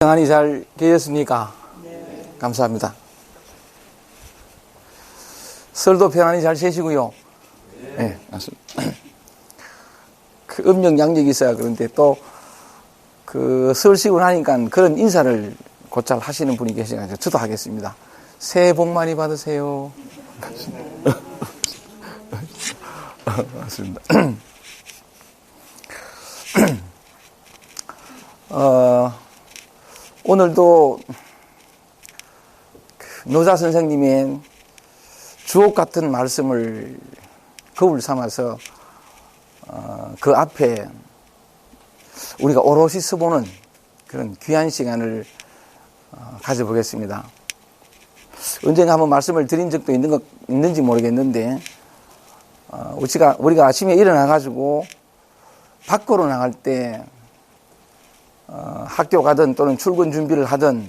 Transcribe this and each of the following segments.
평안히 잘 계셨습니까? 네. 감사합니다. 설도 평안히 잘 계시고요. 네, 맞습니다. 그 음력 양력이 있어야 그런데 또 그 설시고 나니까 그런 인사를 곧잘 하시는 분이 계시니까 저도 하겠습니다. 새해 복 많이 받으세요. 맞습니다. 오늘도 노자 선생님의 주옥 같은 말씀을 거울 삼아서 그 앞에 우리가 오롯이 서보는 그런 귀한 시간을 가져보겠습니다. 언젠가 한번 말씀을 드린 적도 있는지 모르겠는데 우리가 아침에 일어나가지고 밖으로 나갈 때 학교 가든 또는 출근 준비를 하든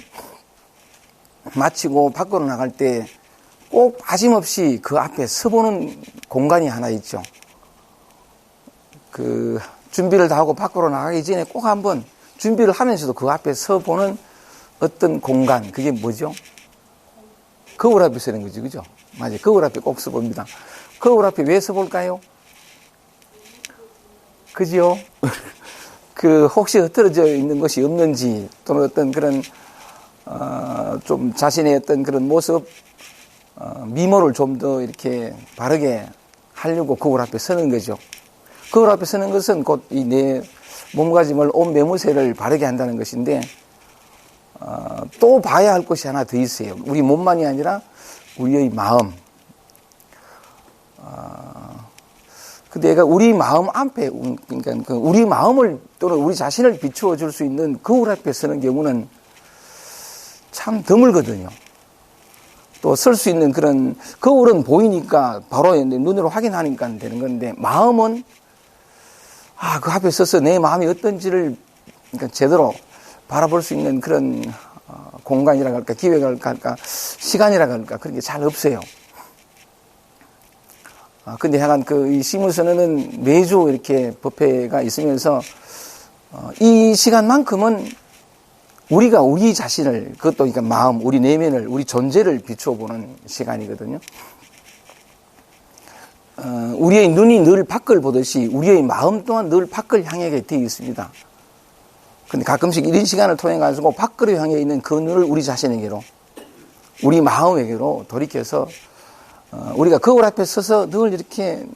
마치고 밖으로 나갈 때 꼭 빠짐없이 그 앞에 서보는 공간이 하나 있죠. 그 준비를 다 하고 밖으로 나가기 전에 꼭 한번 준비를 하면서도 그 앞에 서보는 어떤 공간, 그게 뭐죠? 거울 앞에 서는 거지, 그죠? 맞아요. 거울 앞에 꼭 서봅니다. 거울 앞에 왜 서볼까요? 그죠? 혹시 흐트러져 있는 것이 없는지, 또는 어떤 그런, 좀 자신의 어떤 그런 모습, 미모를 좀 더 이렇게 바르게 하려고 거울 앞에 서는 거죠. 거울 앞에 서는 것은 곧 이 내 몸가짐을 온 매무새를 바르게 한다는 것인데, 또 봐야 할 것이 하나 더 있어요. 우리 몸만이 아니라 우리의 마음. 근데 얘가 우리 마음 앞에, 그러니까 우리 마음을 또는 우리 자신을 비추어 줄 수 있는 거울 앞에 서는 경우는 참 드물거든요. 또 설 수 있는 그런, 거울은 보이니까 바로 눈으로 확인하니까 되는 건데, 마음은, 그 앞에 서서 내 마음이 어떤지를 그러니까 제대로 바라볼 수 있는 그런 공간이라고 할까, 기회가 할까, 시간이라고 할까, 그런 게 잘 없어요. 근데 약간 이 시무선언은 매주 이렇게 법회가 있으면서, 이 시간만큼은 우리가 우리 자신을, 그것도 그러니까 마음, 우리 내면을, 우리 존재를 비추어 보는 시간이거든요. 우리의 눈이 늘 밖을 보듯이 우리의 마음 또한 늘 밖을 향해 되어 있습니다. 근데 가끔씩 이런 시간을 통해 가지고 밖으로 향해 있는 그 눈을 우리 자신에게로, 우리 마음에게로 돌이켜서 우리가 거울 앞에 서서 늘 이렇게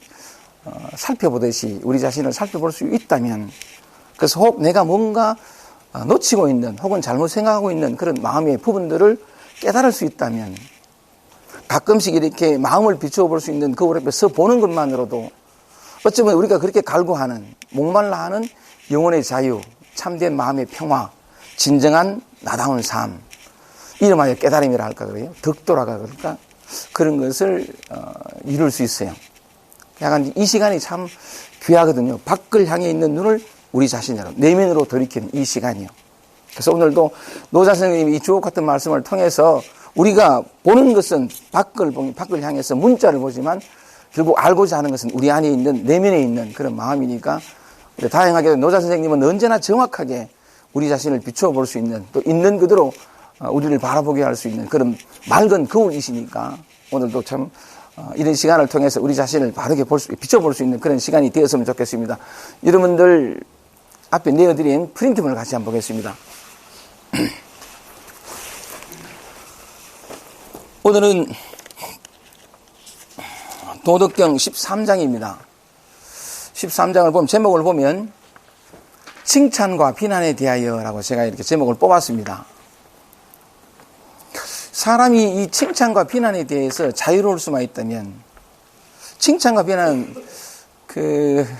살펴보듯이 우리 자신을 살펴볼 수 있다면, 그래서 혹 내가 뭔가 놓치고 있는 혹은 잘못 생각하고 있는 그런 마음의 부분들을 깨달을 수 있다면, 가끔씩 이렇게 마음을 비추어 볼 수 있는 거울 앞에 서 보는 것만으로도 어쩌면 우리가 그렇게 갈구하는, 목말라 하는 영혼의 자유, 참된 마음의 평화, 진정한 나다운 삶, 이름하여 깨달음이라 할까 그래요? 덕도라가 그럴까? 그런 것을 이룰 수 있어요. 약간 이 시간이 참 귀하거든요. 밖을 향해 있는 눈을 우리 자신으로, 내면으로 돌이키는 이 시간이요. 그래서 오늘도 노자 선생님이 이 주옥 같은 말씀을 통해서 우리가 보는 것은 밖을 향해서 문자를 보지만 결국 알고자 하는 것은 우리 안에 있는, 내면에 있는 그런 마음이니까, 다행하게 노자 선생님은 언제나 정확하게 우리 자신을 비추어 볼 수 있는, 또 있는 그대로 우리를 바라보게 할 수 있는 그런 맑은 거울이시니까 오늘도 참 이런 시간을 통해서 우리 자신을 바르게 비춰볼 수 있는 그런 시간이 되었으면 좋겠습니다. 여러분들 앞에 내어드린 프린트물을 같이 한번 보겠습니다. 오늘은 도덕경 13장입니다. 13장을 보면, 제목을 보면 칭찬과 비난에 대하여라고 제가 이렇게 제목을 뽑았습니다. 사람이 이 칭찬과 비난에 대해서 자유로울 수만 있다면, 칭찬과 비난은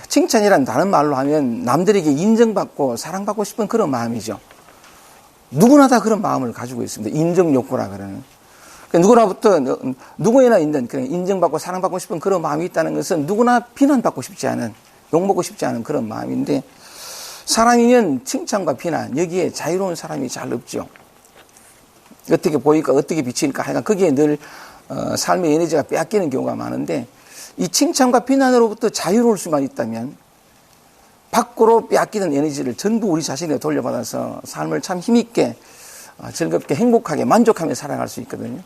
칭찬이란 다른 말로 하면 남들에게 인정받고 사랑받고 싶은 그런 마음이죠. 누구나 다 그런 마음을 가지고 있습니다. 인정 욕구라 그러는. 누구에나 있는 그런 인정받고 사랑받고 싶은 그런 마음이 있다는 것은 누구나 비난받고 싶지 않은, 욕먹고 싶지 않은 그런 마음인데, 사람이면 칭찬과 비난, 여기에 자유로운 사람이 잘 없죠. 어떻게 보일까, 어떻게 비칠까, 하여간 거기에 늘 삶의 에너지가 빼앗기는 경우가 많은데, 이 칭찬과 비난으로부터 자유로울 수만 있다면 밖으로 빼앗기는 에너지를 전부 우리 자신에 돌려받아서 삶을 참 힘있게 즐겁게 행복하게 만족하며 살아갈 수 있거든요.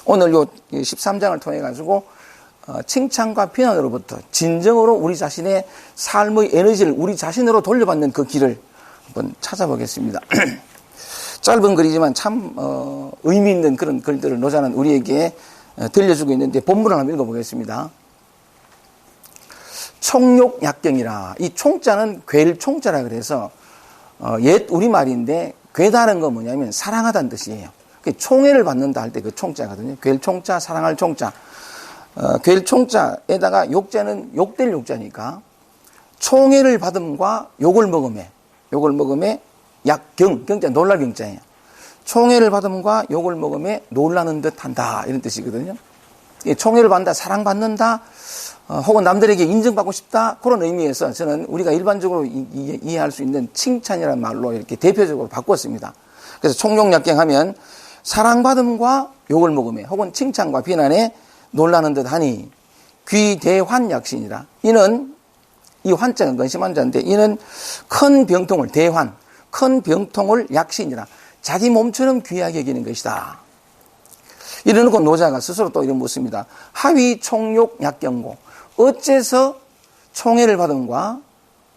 오늘 요 13장을 통해 가지고 칭찬과 비난으로부터 진정으로 우리 자신의 삶의 에너지를 우리 자신으로 돌려받는 그 길을 한번 찾아보겠습니다. 짧은 글이지만 참 의미 있는 그런 글들을 노자는 우리에게 들려주고 있는데 본문을 한번 읽어보겠습니다. 총욕약경이라. 이 총자는 괴를 총자라 그래서 옛 우리말인데 괴다는 건 뭐냐면 사랑하다는 뜻이에요. 총애를 받는다 할 때 그 총자거든요. 괴를 총자, 사랑할 총자. 괴를 총자에다가 욕자는 욕될 욕자니까 총애를 받음과 욕을 먹음에 약경, 경자 놀랄 경자예요. 총애를 받음과 욕을 먹음에 놀라는 듯 한다 이런 뜻이거든요. 총애를 받는다, 사랑받는다, 혹은 남들에게 인정받고 싶다 그런 의미에서 저는 우리가 일반적으로 이해할 수 있는 칭찬이라는 말로 이렇게 대표적으로 바꿨습니다. 그래서 총욕약경하면 사랑받음과 욕을 먹음에 혹은 칭찬과 비난에 놀라는 듯 하니 귀대환약신이라. 이는 이 환자는 근심 환자인데 이는 큰 병통을 큰 병통을 약신이라. 자기 몸처럼 귀하게 여기는 것이다. 이러놓고 노자가 스스로 또 이런 묻습니다. 하위 총욕 약경고 어째서 총애를 받음과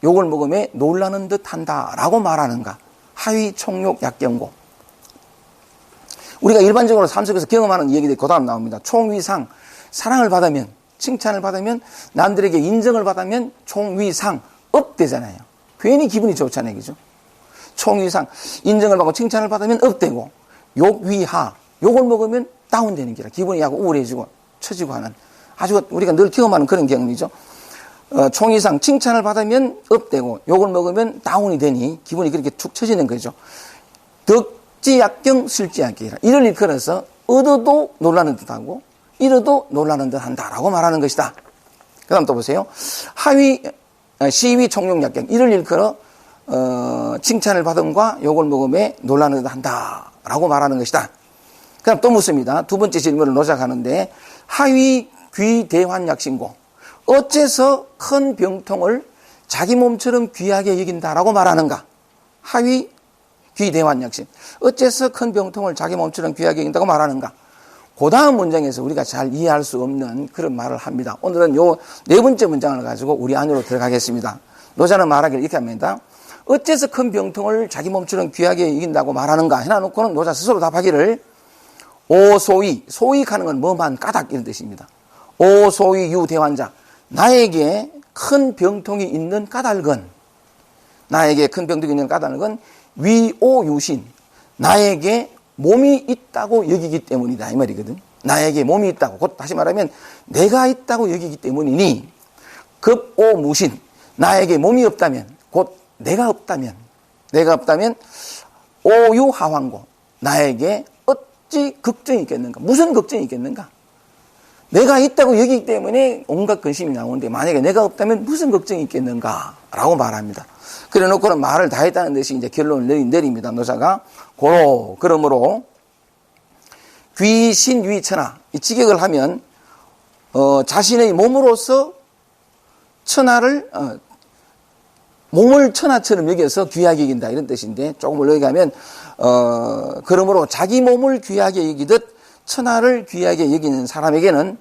욕을 먹음에 놀라는 듯 한다라고 말하는가. 하위 총욕 약경고. 우리가 일반적으로 삶 속에서 경험하는 얘기들이 그 다음 나옵니다. 총위상, 사랑을 받으면, 칭찬을 받으면, 남들에게 인정을 받으면 총위상, 업되잖아요. 괜히 기분이 좋잖아요. 그죠? 총위상, 인정을 받고 칭찬을 받으면 업되고, 욕위하, 욕을 먹으면 다운되는 기라. 기분이 약간 우울해지고, 처지고 하는. 아주 우리가 늘 경험하는 그런 경험이죠. 총위상, 칭찬을 받으면 업되고, 욕을 먹으면 다운이 되니, 기분이 그렇게 툭 처지는 거죠. 덕지약경, 슬지약경이라. 이를 일컬어서, 얻어도 놀라는 듯 하고, 잃어도 놀라는 듯 한다라고 말하는 것이다. 그 다음 또 보세요. 시위 총욕약경. 이를 일컬어, 칭찬을 받음과 욕을 먹음에 놀라는 듯 한다라고 말하는 것이다. 그 다음 또 묻습니다. 두 번째 질문을 노작하는데, 하위 귀대환약신고. 어째서 큰 병통을 자기 몸처럼 귀하게 여긴다라고 말하는가? 하위 귀대환약신. 어째서 큰 병통을 자기 몸처럼 귀하게 여긴다고 말하는가? 그 다음 문장에서 우리가 잘 이해할 수 없는 그런 말을 합니다. 오늘은 요 네 번째 문장을 가지고 우리 안으로 들어가겠습니다. 노자는 말하기를 이렇게 합니다. 어째서 큰 병통을 자기 몸처럼 귀하게 이긴다고 말하는가 해놔놓고는 노자 스스로 답하기를 오소위, 소위하는 건 뭐만 까닭 이런 뜻입니다. 오소위 유대환자. 나에게 큰 병통이 있는 까닭은 위오유신. 나에게 몸이 있다고 여기기 때문이다 이 말이거든. 나에게 몸이 있다고, 곧 다시 말하면 내가 있다고 여기기 때문이니 급오무신. 나에게 몸이 없다면, 곧 내가 없다면 오유하왕고. 나에게 어찌 걱정이 있겠는가? 무슨 걱정이 있겠는가? 내가 있다고 여기기 때문에 온갖 근심이 나오는데 만약에 내가 없다면 무슨 걱정이 있겠는가? 라고 말합니다. 그래 놓고는 말을 다 했다는 듯이 이제 결론을 내립니다. 노자가. 그러므로 귀신위천하. 이 직역을 하면 자신의 몸으로서 천하를 몸을 천하처럼 여겨서 귀하게 여긴다 이런 뜻인데 조금 올라가게 하면 그러므로 자기 몸을 귀하게 여기듯 천하를 귀하게 여기는 사람에게는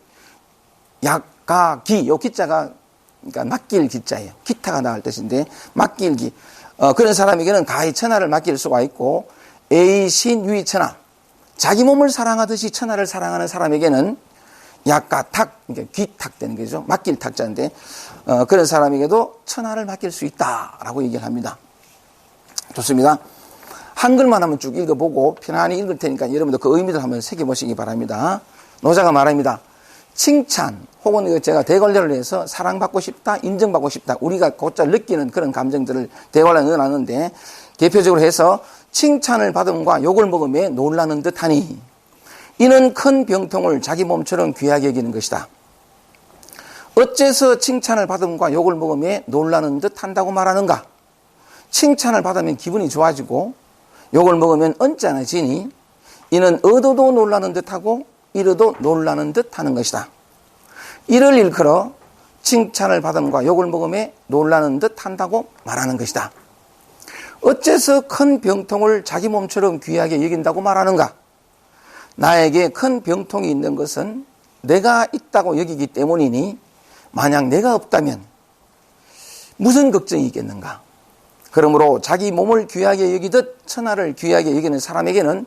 약가기, 요 기자가 그러니까 맡길 기자예요. 기타가 나갈 뜻인데 맡길기. 그런 사람에게는 가히 천하를 맡길 수가 있고 에이신위천하. 자기 몸을 사랑하듯이 천하를 사랑하는 사람에게는 약가탁, 그러니까 귀탁 되는 거죠. 맡길 탁자인데 그런 사람에게도 천하를 맡길 수 있다라고 얘기를 합니다. 좋습니다. 한글만 한번 쭉 읽어보고 편안히 읽을 테니까 여러분들 그 의미를 한번 새겨보시기 바랍니다. 노자가 말합니다. 칭찬 혹은 제가 대관료를 해서 사랑받고 싶다, 인정받고 싶다. 우리가 곧잘 느끼는 그런 감정들을 대관료에 넣어놨는데 대표적으로 해서 칭찬을 받음과 욕을 먹음에 놀라는 듯하니 이는 큰 병통을 자기 몸처럼 귀하게 여기는 것이다. 어째서 칭찬을 받음과 욕을 먹음에 놀라는 듯한다고 말하는가? 칭찬을 받으면 기분이 좋아지고 욕을 먹으면 언짢아지니 이는 얻어도 놀라는 듯하고 잃어도 놀라는 듯하는 것이다. 이를 일컬어 칭찬을 받음과 욕을 먹음에 놀라는 듯 한다고 말하는 것이다. 어째서 큰 병통을 자기 몸처럼 귀하게 여긴다고 말하는가? 나에게 큰 병통이 있는 것은 내가 있다고 여기기 때문이니 만약 내가 없다면 무슨 걱정이 있겠는가? 그러므로 자기 몸을 귀하게 여기듯 천하를 귀하게 여기는 사람에게는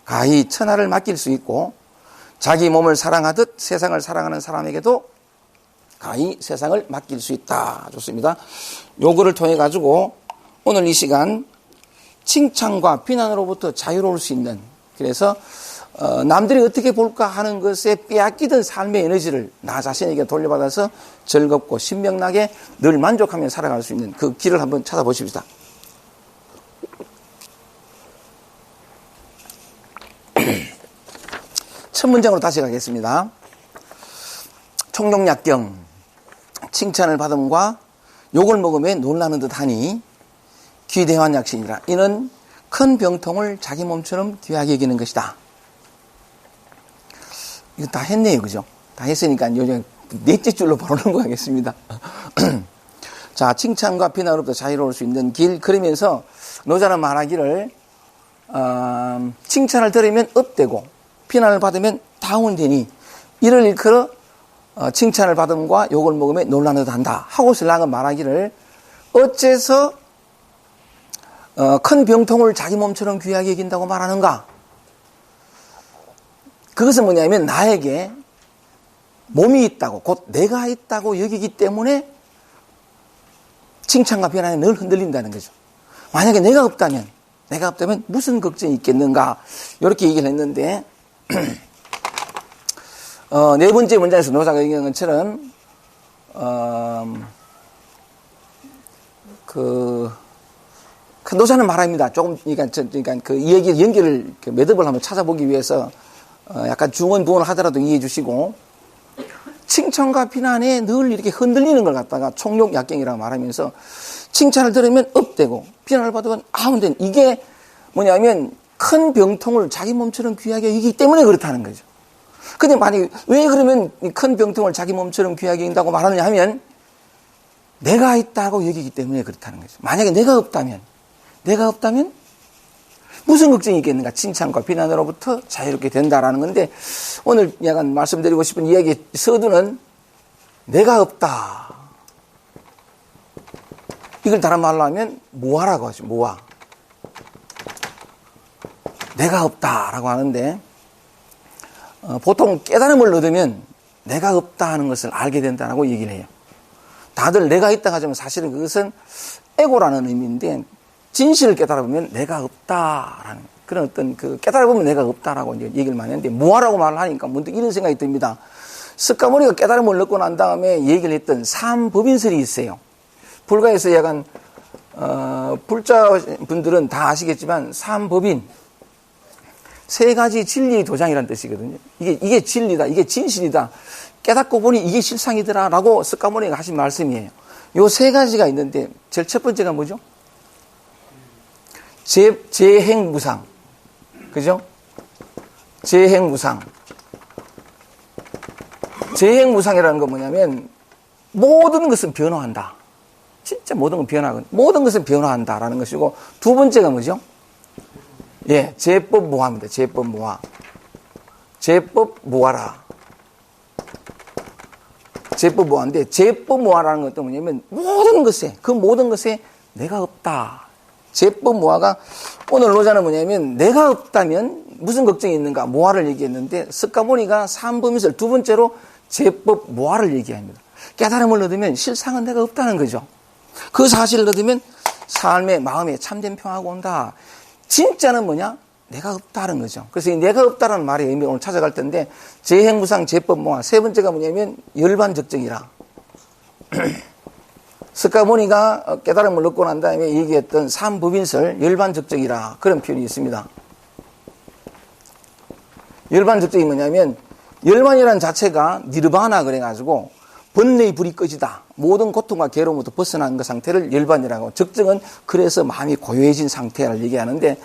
가히 천하를 맡길 수 있고 자기 몸을 사랑하듯 세상을 사랑하는 사람에게도 가히 세상을 맡길 수 있다. 좋습니다. 요거를 통해 가지고 오늘 이 시간 칭찬과 비난으로부터 자유로울 수 있는, 그래서 남들이 어떻게 볼까 하는 것에 빼앗기던 삶의 에너지를 나 자신에게 돌려받아서 즐겁고 신명나게 늘 만족하며 살아갈 수 있는 그 길을 한번 찾아보십시다. 첫 문장으로 다시 가겠습니다. 총독약경, 칭찬을 받음과 욕을 먹음에 놀라는 듯하니 귀대환 약신이라. 이는 큰 병통을 자기 몸처럼 귀하게 여기는 것이다. 이거 다 했네요, 그죠? 다 했으니까 요즘 넷째 줄로 바로 넘어가겠습니다. 자, 칭찬과 비난으로부터 자유로울 수 있는 길. 그러면서 노자는 말하기를 칭찬을 들으면 업되고 비난을 받으면 다운되니 이를 일컬어 칭찬을 받음과 욕을 먹음에 놀라는 듯한다 하고 신랑은 말하기를 어째서 큰 병통을 자기 몸처럼 귀하게 여긴다고 말하는가? 그것은 뭐냐면 나에게 몸이 있다고, 곧 내가 있다고 여기기 때문에 칭찬과 비난에 늘 흔들린다는 거죠. 만약에 내가 없다면 무슨 걱정이 있겠는가? 이렇게 얘기를 했는데 네 번째 문장에서 노자가 얘기한 것처럼 노자는 말합니다. 조금 그러니까 그 이야기 연결을 매듭을 한번 찾아보기 위해서 약간 중언부언을 하더라도 이해해 주시고, 칭찬과 비난에 늘 이렇게 흔들리는 걸 갖다가 총독약경이라고 말하면서 칭찬을 들으면 업되고 비난을 받으면 아운된, 이게 뭐냐면 큰 병통을 자기 몸처럼 귀하게 여기기 때문에 그렇다는 거죠. 근데 만약에 왜 그러면 큰 병통을 자기 몸처럼 귀하게 여긴다고 말하느냐 하면 내가 있다고 여기기 때문에 그렇다는 거죠. 만약에 내가 없다면 무슨 걱정이 있겠는가? 칭찬과 비난으로부터 자유롭게 된다라는 건데, 오늘 약간 말씀드리고 싶은 이야기의 서두는 내가 없다. 이걸 다른 말로 하면 무아라고 하죠. 무아. 내가 없다라고 하는데, 보통 깨달음을 얻으면 내가 없다 하는 것을 알게 된다고 얘기를 해요. 다들 내가 있다 하지만 사실은 그것은 에고라는 의미인데, 진실을 깨달아보면 내가 없다라는 그런 어떤 그 깨달아보면 내가 없다라고 이제 얘기를 많이 했는데, 무아라고 말을 하니까 문득 이런 생각이 듭니다. 석가모니가 깨달음을 얻고 난 다음에 얘기를 했던 삼법인설이 있어요. 불가에서 약간 불자 분들은 다 아시겠지만 삼법인, 세 가지 진리의 도장이라는 뜻이거든요. 이게 진리다, 이게 진실이다, 깨닫고 보니 이게 실상이더라라고 석가모니가 하신 말씀이에요. 요 세 가지가 있는데 제일 첫 번째가 뭐죠? 재행무상. 그죠? 재행무상. 재행무상이라는 건 뭐냐면 모든 것은 변화한다. 진짜 모든 건 변화하거든요. 모든 것은 변화한다라는 것이고, 두 번째가 뭐죠? 예, 제법무화입니다. 제법무화. 제법무화라. 제법무화인데, 제법무화라는 것도 뭐냐면 모든 것에 내가 없다. 제법무화가, 오늘 노자는 뭐냐면 내가 없다면 무슨 걱정이 있는가? 무화를 얘기했는데, 석가모니가 삼범인설 두 번째로 제법무화를 얘기합니다. 깨달음을 얻으면 실상은 내가 없다는 거죠. 그 사실을 얻으면 삶의 마음에 참된 평화가 온다. 진짜는 뭐냐? 내가 없다는 거죠. 그래서 이 내가 없다는 말의 의미를 오늘 찾아갈 텐데, 재행무상 제법무화. 세 번째가 뭐냐면 열반적정이라. 석가모니가 깨달음을 얻고 난 다음에 얘기했던 삼법인설, 열반적정이라, 그런 표현이 있습니다. 열반적정이 뭐냐면, 열반이라는 자체가 니르바나 그래가지고 번뇌의 불이 꺼지다, 모든 고통과 괴로움부터 벗어난 그 상태를 열반이라고, 적정은 그래서 마음이 고요해진 상태를 얘기하는데,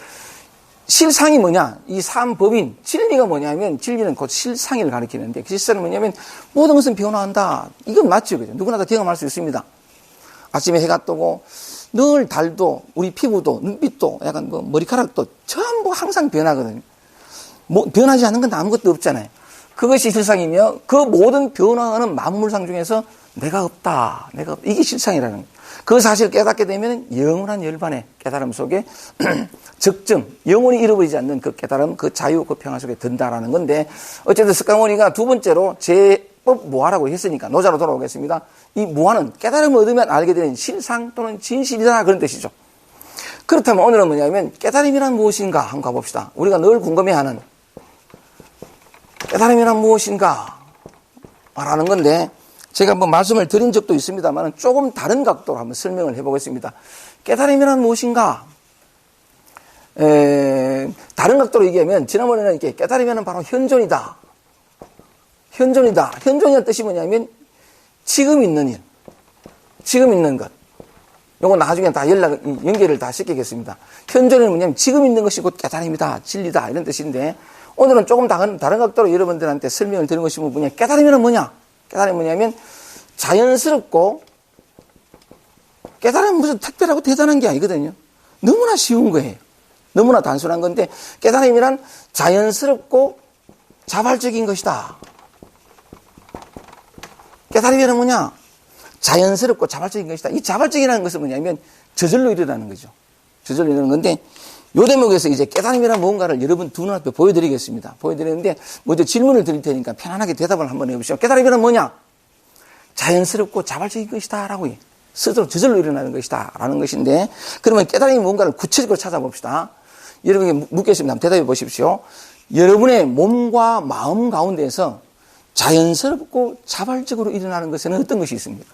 실상이 뭐냐? 이 삼법인, 진리가 뭐냐면, 진리는 곧 실상을 가리키는데, 그 실상은 뭐냐면, 모든 것은 변화한다. 이건 맞죠, 그죠? 누구나 다 경험할 수 있습니다. 아침에 해가 뜨고, 늘 달도, 우리 피부도, 눈빛도, 약간 뭐, 머리카락도 전부 항상 변하거든요. 뭐, 변하지 않는 건 아무것도 없잖아요. 그것이 실상이며, 그 모든 변화하는 만물상 중에서 내가 없다. 이게 실상이라는 거예요. 그 사실을 깨닫게 되면 영원한 열반의 깨달음 속에 적정, 영원히 잃어버리지 않는 그 깨달음, 그 자유, 그 평화 속에 든다라는 건데, 어쨌든 석가모니가 두 번째로 제법 무아라고 했으니까 노자로 돌아오겠습니다. 이 무아는 깨달음을 얻으면 알게 되는 실상 또는 진실이다 그런 뜻이죠. 그렇다면 오늘은 뭐냐면 깨달음이란 무엇인가 한번 가봅시다. 우리가 늘 궁금해하는 깨달음이란 무엇인가 라는 건데, 제가 한번 말씀을 드린 적도 있습니다만 조금 다른 각도로 한번 설명을 해보겠습니다. 깨달음이란 무엇인가? 다른 각도로 얘기하면 지난번에는 이렇게 깨달으면 바로 현존이다. 현존이라는 뜻이 뭐냐면 지금 있는 일, 지금 있는 것. 요거 나중에 다 연결을 다 시키겠습니다. 현존은 뭐냐면 지금 있는 것이 곧 깨달음이다, 진리다 이런 뜻인데, 오늘은 조금 다른 각도로 여러분들한테 설명을 드리는 것이 뭐냐? 깨달으면 뭐냐? 깨달음이 뭐냐면 자연스럽고, 깨달음은 무슨 특별하고 대단한 게 아니거든요. 너무나 쉬운 거예요. 너무나 단순한 건데, 깨달음이란 자연스럽고 자발적인 것이다. 깨달음이란 뭐냐? 자연스럽고 자발적인 것이다. 이 자발적이라는 것은 뭐냐면 저절로 일어나는 거죠. 저절로 일어나는 건데, 요 대목에서 이제 깨달음이란 무언가를 여러분 두 눈앞에 보여드리겠습니다. 보여드리는데, 먼저 질문을 드릴 테니까 편안하게 대답을 한번 해보시죠. 깨달음이란 뭐냐? 자연스럽고 자발적인 것이다. 라고 해. 스스로 저절로 일어나는 것이다. 라는 것인데, 그러면 깨달음이 뭔가를 구체적으로 찾아봅시다. 여러분에게 묻겠습니다. 한번 대답해 보십시오. 여러분의 몸과 마음 가운데에서 자연스럽고 자발적으로 일어나는 것에는 어떤 것이 있습니까?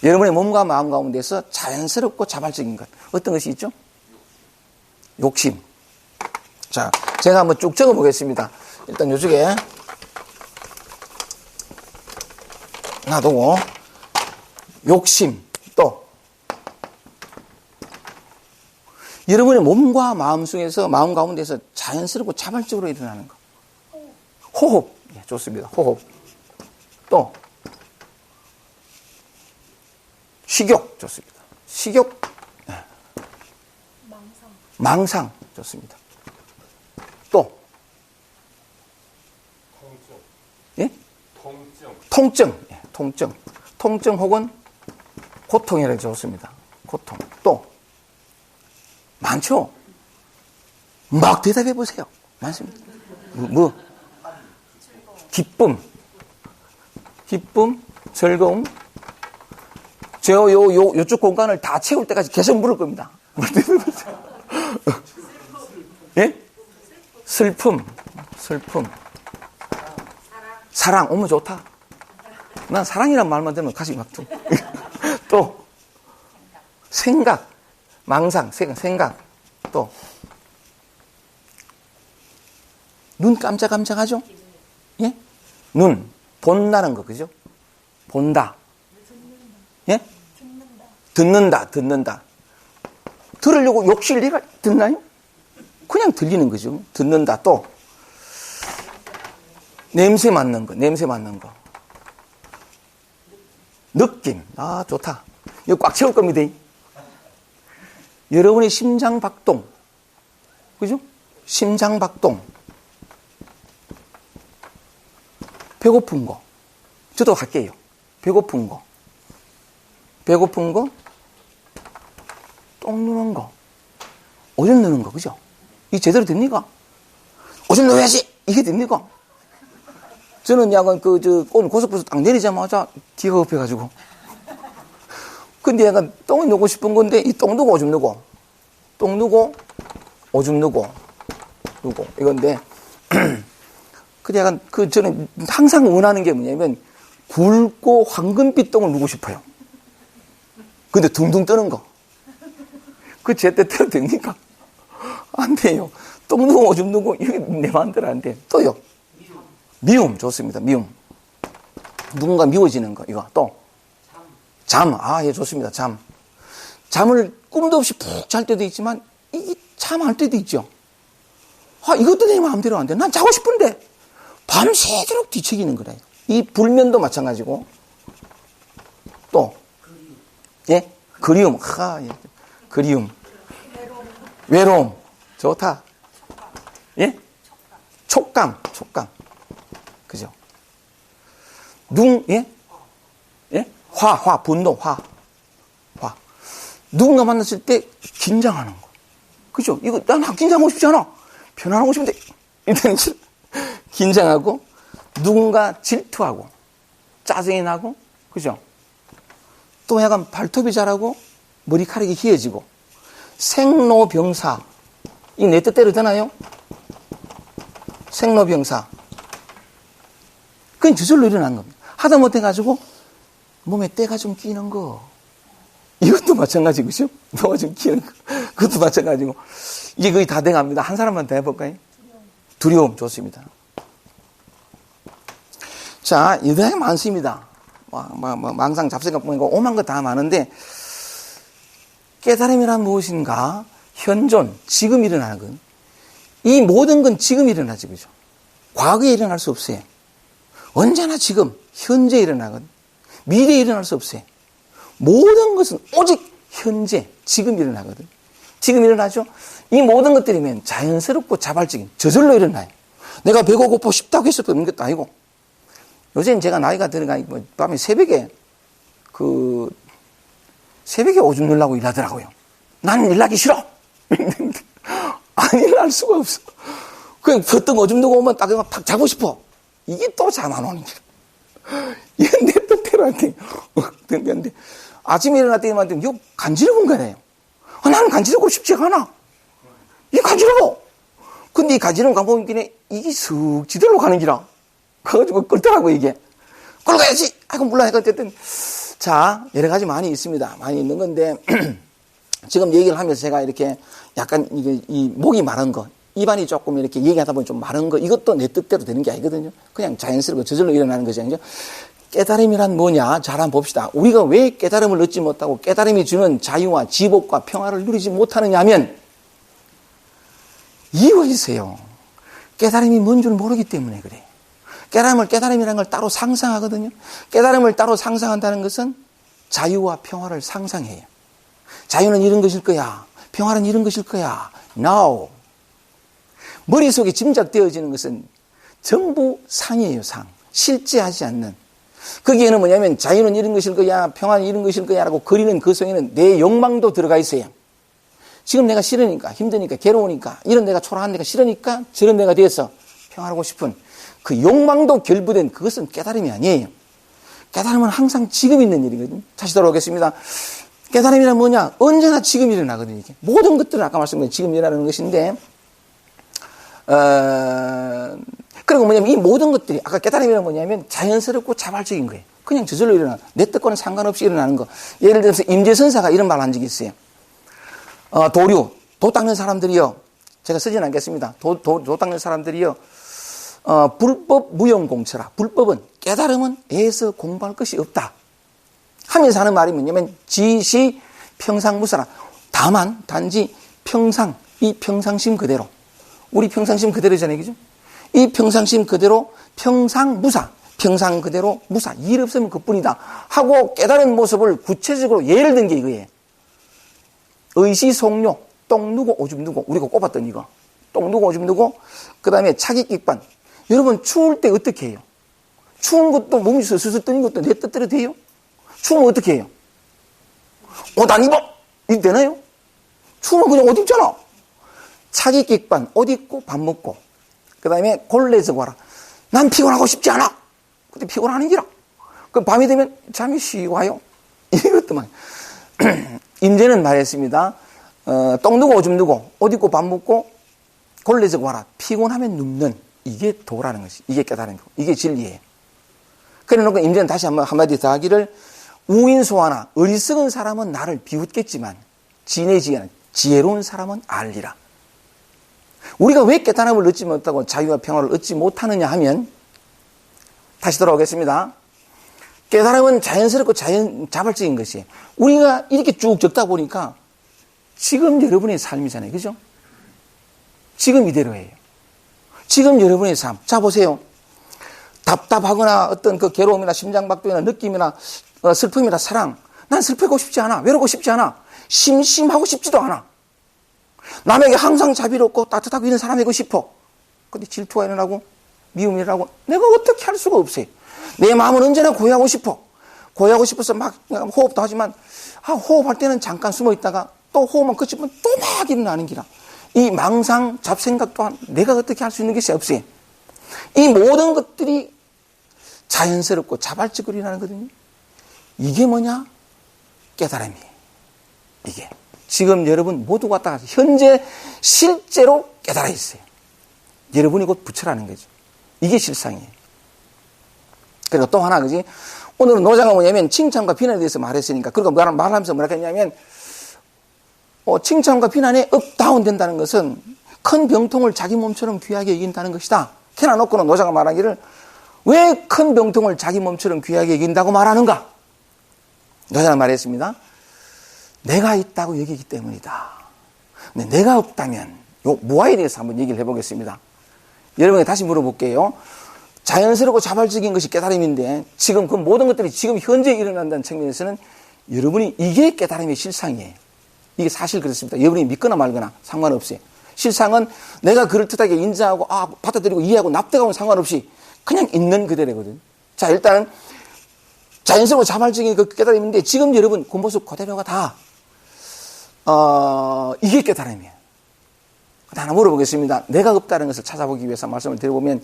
여러분의 몸과 마음 가운데서 자연스럽고 자발적인 것, 어떤 것이 있죠? 욕심. 자, 제가 한번 쭉 적어 보겠습니다. 일단 요쪽에 놔두고, 욕심, 또 여러분의 몸과 마음 속에서, 마음 가운데서 자연스럽고 자발적으로 일어나는 것. 호흡. 예, 좋습니다. 호흡. 또 식욕. 좋습니다. 식욕. 네. 망상. 좋습니다. 또 예? 통증. 예, 통증 혹은 고통이라고 좋습니다. 고통. 또 많죠? 막 대답해 보세요. 많습니다. 기쁨, 즐거움. 요쪽 공간을 다 채울 때까지 계속 물을 겁니다. 예? 슬픔. 사랑. 어머, 좋다. 난 사랑이란 말만 들으면 가슴이 막 퉁. 또, 생각. 망상, 생각. 또, 눈 깜짝깜짝하죠? 예? 눈. 본다는 거, 그죠? 본다. 예? 듣는다. 들으려고 욕실 내가 듣나요? 그냥 들리는 거죠. 듣는다. 또, 냄새 맡는 거. 느낌. 아, 좋다. 이거 꽉 채울 겁니다. 여러분의 심장 박동. 그죠? 심장 박동. 배고픈 거. 저도 할게요. 배고픈 거. 똥 누는 거. 오줌 누는 거. 그죠? 이게 제대로 됩니까? 오줌 누워야지! 이게 됩니까? 저는 약간 오늘 고속버스 딱 내리자마자 기가 급해가지고. 근데 약간 똥을 누고 싶은 건데, 이 똥 누고 오줌 누고. 똥 누고, 오줌 누고. 이건데. 근데 약간 저는 항상 원하는 게 뭐냐면, 굵고 황금빛 똥을 누고 싶어요. 근데 둥둥 뜨는 거. 그 제때 때도 됩니까? 안 돼요. 똥 누고 오줌 누고, 이게 내 마음대로 안 돼. 또요. 미움. 좋습니다. 미움. 누군가 미워지는 거. 이거. 또. 잠. 아, 예, 좋습니다. 잠을 꿈도 없이 푹 잘 때도 있지만, 이게 잠 할 때도 있죠. 이것도 내 마음대로 안 돼. 난 자고 싶은데. 밤새도록 뒤척이는 거래요. 이 불면도 마찬가지고. 또, 예? 그리움. 예. 그리움. 외로움. 좋다. 예? 촉감. 그죠? 예? 예? 분노, 화. 누군가 만났을 때 긴장하는 거. 그죠? 이거, 난 긴장하고 싶지 않아. 편안하고 싶은데, 이때는 긴장하고, 누군가 질투하고, 짜증이 나고, 그죠? 또 약간 발톱이 자라고, 머리카락이 휘어지고, 생로병사. 이 내 뜻대로 되나요? 생로병사. 그건 저절로 일어난 겁니다. 하다못해가지고, 몸에 때가 좀 끼는 거. 이것도 마찬가지, 그죠? 때가 좀 끼는 거. 그것도 마찬가지고. 이제 거의 다 돼갑니다. 한 사람만 더 해볼까요? 두려움. 좋습니다. 자, 이렇게 많습니다. 망상, 잡생각 보니까 오만 거 다 많은데, 깨달음이란 무엇인가? 현존, 지금 일어나는 건. 이 모든 건 지금 일어나지, 그죠? 과거에 일어날 수 없어요. 언제나 지금, 현재 일어나거든. 미래에 일어날 수 없어요. 모든 것은 오직 현재, 지금 일어나거든. 지금 일어나죠? 이 모든 것들이면 자연스럽고 자발적인, 저절로 일어나요. 내가 배고 고파 싶다고 해서 그런 것도 아니고. 요새는 제가 나이가 들어가니까 밤에 새벽에 오줌 누려고 일하더라고요. 나는 일하기 싫어! 안 일할 수가 없어. 그냥 퍼뜩 오줌 누고 오면 딱 자고 싶어. 이게 또 잠 안 오는 거야. 이건 내 뜻대로 할 때. 근데 아침에 일어났더니 이거 간지러운 거네요. 나는 간지럽고 싶지가 않아. 이게 간지러워. 근데 이 간지러운 감독님끼리 이게 슥 지들로 가는 기라. 그래가지고 끌더라고, 이게. 끌어가야지! 아이고, 몰라. 어쨌든. 자, 여러 가지 많이 있습니다. 많이 있는 건데, 지금 얘기를 하면서 제가 이렇게 약간 이 목이 마른 거, 입안이 조금 이렇게 얘기하다 보니 좀 마른 거, 이것도 내 뜻대로 되는 게 아니거든요. 그냥 자연스럽고 저절로 일어나는 거죠. 깨달음이란 뭐냐? 잘 한번 봅시다. 우리가 왜 깨달음을 얻지 못하고 깨달음이 주는 자유와 지복과 평화를 누리지 못하느냐 하면 이유가 있어요. 깨달음이 뭔 줄 모르기 때문에 그래. 깨달음이라는 걸 따로 상상하거든요. 깨달음을 따로 상상한다는 것은 자유와 평화를 상상해요. 자유는 이런 것일 거야. 평화는 이런 것일 거야. No. 머릿속에 짐작되어지는 것은 전부 상이에요, 상. 실제하지 않는. 거기에는 뭐냐면 자유는 이런 것일 거야, 평화는 이런 것일 거야 라고 그리는 그 속에는 내 욕망도 들어가 있어요. 지금 내가 싫으니까, 힘드니까, 괴로우니까, 이런 내가 초라한 내가 싫으니까 저런 내가 돼서 평화하고 싶은 그 욕망도 결부된 그것은 깨달음이 아니에요. 깨달음은 항상 지금 있는 일이거든요. 다시 돌아오겠습니다. 깨달음이란 뭐냐? 언제나 지금 일어나거든요. 이게. 모든 것들은 아까 말씀드린 지금 일어나는 것인데, 그리고 뭐냐면 이 모든 것들이 아까 깨달음이란 뭐냐면 자연스럽고 자발적인 거예요. 그냥 저절로 일어나. 내 뜻과는 상관없이 일어나는 거. 예를 들어서 임재선사가 이런 말 한 적이 있어요. 도 닦는 사람들이요. 제가 쓰진 않겠습니다. 도 닦는 사람들이요. 불법 무용공처라. 불법은, 깨달음은 애서 공부할 것이 없다. 하면서 하는 말이 뭐냐면 지시 평상무사라. 다만 단지 이 평상심 그대로. 우리 평상심 그대로잖아요. 그죠? 이 평상심 그대로 평상 그대로 무사. 일 없으면 그뿐이다. 하고 깨달은 모습을 구체적으로 예를 든 게 이거예요. 의시속료, 똥 누고 오줌 누고, 우리가 꼽았던 이거. 똥 누고 오줌 누고, 그 다음에 차깃깃반. 여러분, 추울 때 어떻게 해요? 추운 것도 몸이 스스로 뜨는 것도 내 뜻대로 돼요? 추우면 어떻게 해요? 옷 안 입어! 이거 되나요? 추우면 그냥 옷 입잖아. 차깃깃반, 옷 입고 밥 먹고. 그 다음에 골래서 와라. 난 피곤하고 싶지 않아. 근데 피곤하는 기라. 그럼 밤이 되면 잠이 쉬 와요. 이것도만. 임재는 말했습니다. 똥 누고 오줌 누고 옷 입고 밥 먹고 골래서 와라. 피곤하면 눕는. 이게 도라는 것이. 이게 깨달은 거. 이게 진리예요. 그래 놓고 임재는 다시 한마디 더 하기를 우인소하나 어리석은 사람은 나를 비웃겠지만 지혜지혜는 지혜로운 사람은 알리라. 우리가 왜 깨달음을 얻지 못하고 자유와 평화를 얻지 못하느냐 하면 다시 돌아오겠습니다. 깨달음은 자연스럽고 자발적인 것이에요. 우리가 이렇게 쭉 적다 보니까 지금 여러분의 삶이잖아요. 그죠? 지금 이대로예요. 지금 여러분의 삶, 자 보세요. 답답하거나 어떤 그 괴로움이나 심장박동이나 느낌이나 슬픔이나 사랑, 난 슬프고 싶지 않아. 외롭고 싶지 않아. 심심하고 싶지도 않아. 남에게 항상 자비롭고 따뜻하고 이런 사람이고 싶어. 근데 질투가 일어나고 미움이 일어나고 내가 어떻게 할 수가 없어요. 내 마음은 언제나 고요하고 싶어. 고요하고 싶어서 막 호흡도 하지만 호흡할 때는 잠깐 숨어 있다가 또 호흡만 그치면 또 막 일어나는 기라. 이 망상, 잡생각 또한 내가 어떻게 할 수 있는 것이 없어요. 이 모든 것들이 자연스럽고 자발적으로 일어나는 거거든요. 이게 뭐냐? 깨달음이에요. 이게. 지금 여러분 모두가 다 현재 실제로 깨달아 있어요. 여러분이 곧 부처라는 거죠. 이게 실상이에요. 그리고 또 하나, 그지? 오늘은 노자가 뭐냐면 칭찬과 비난에 대해서 말했으니까, 그리고 말하면서 뭐라 했냐면, 칭찬과 비난에 업다운 된다는 것은 큰 병통을 자기 몸처럼 귀하게 여긴다는 것이다. 캐나놓고는 노자가 말하기를 왜 큰 병통을 자기 몸처럼 귀하게 여긴다고 말하는가? 노자가 말했습니다. 내가 있다고 여기기 때문이다. 근데 내가 없다면, 요 무아에 대해서 한번 얘기를 해보겠습니다. 여러분에게 다시 물어볼게요. 자연스럽고 자발적인 것이 깨달음인데 지금 그 모든 것들이 지금 현재 일어난다는 측면에서는 여러분이 이게 깨달음의 실상이에요. 이게 사실 그렇습니다. 여러분이 믿거나 말거나 상관없어요. 실상은 내가 그럴듯하게 인정하고 받아들이고 이해하고 납득하고는 상관없이 그냥 있는 그대로거든요. 자, 일단은 자연스럽고 자발적인 그 깨달음인데 지금 여러분 그 모습 그대로가 다 이게 깨달음이에요. 하나 물어보겠습니다. 내가 없다는 것을 찾아보기 위해서 말씀을 드려보면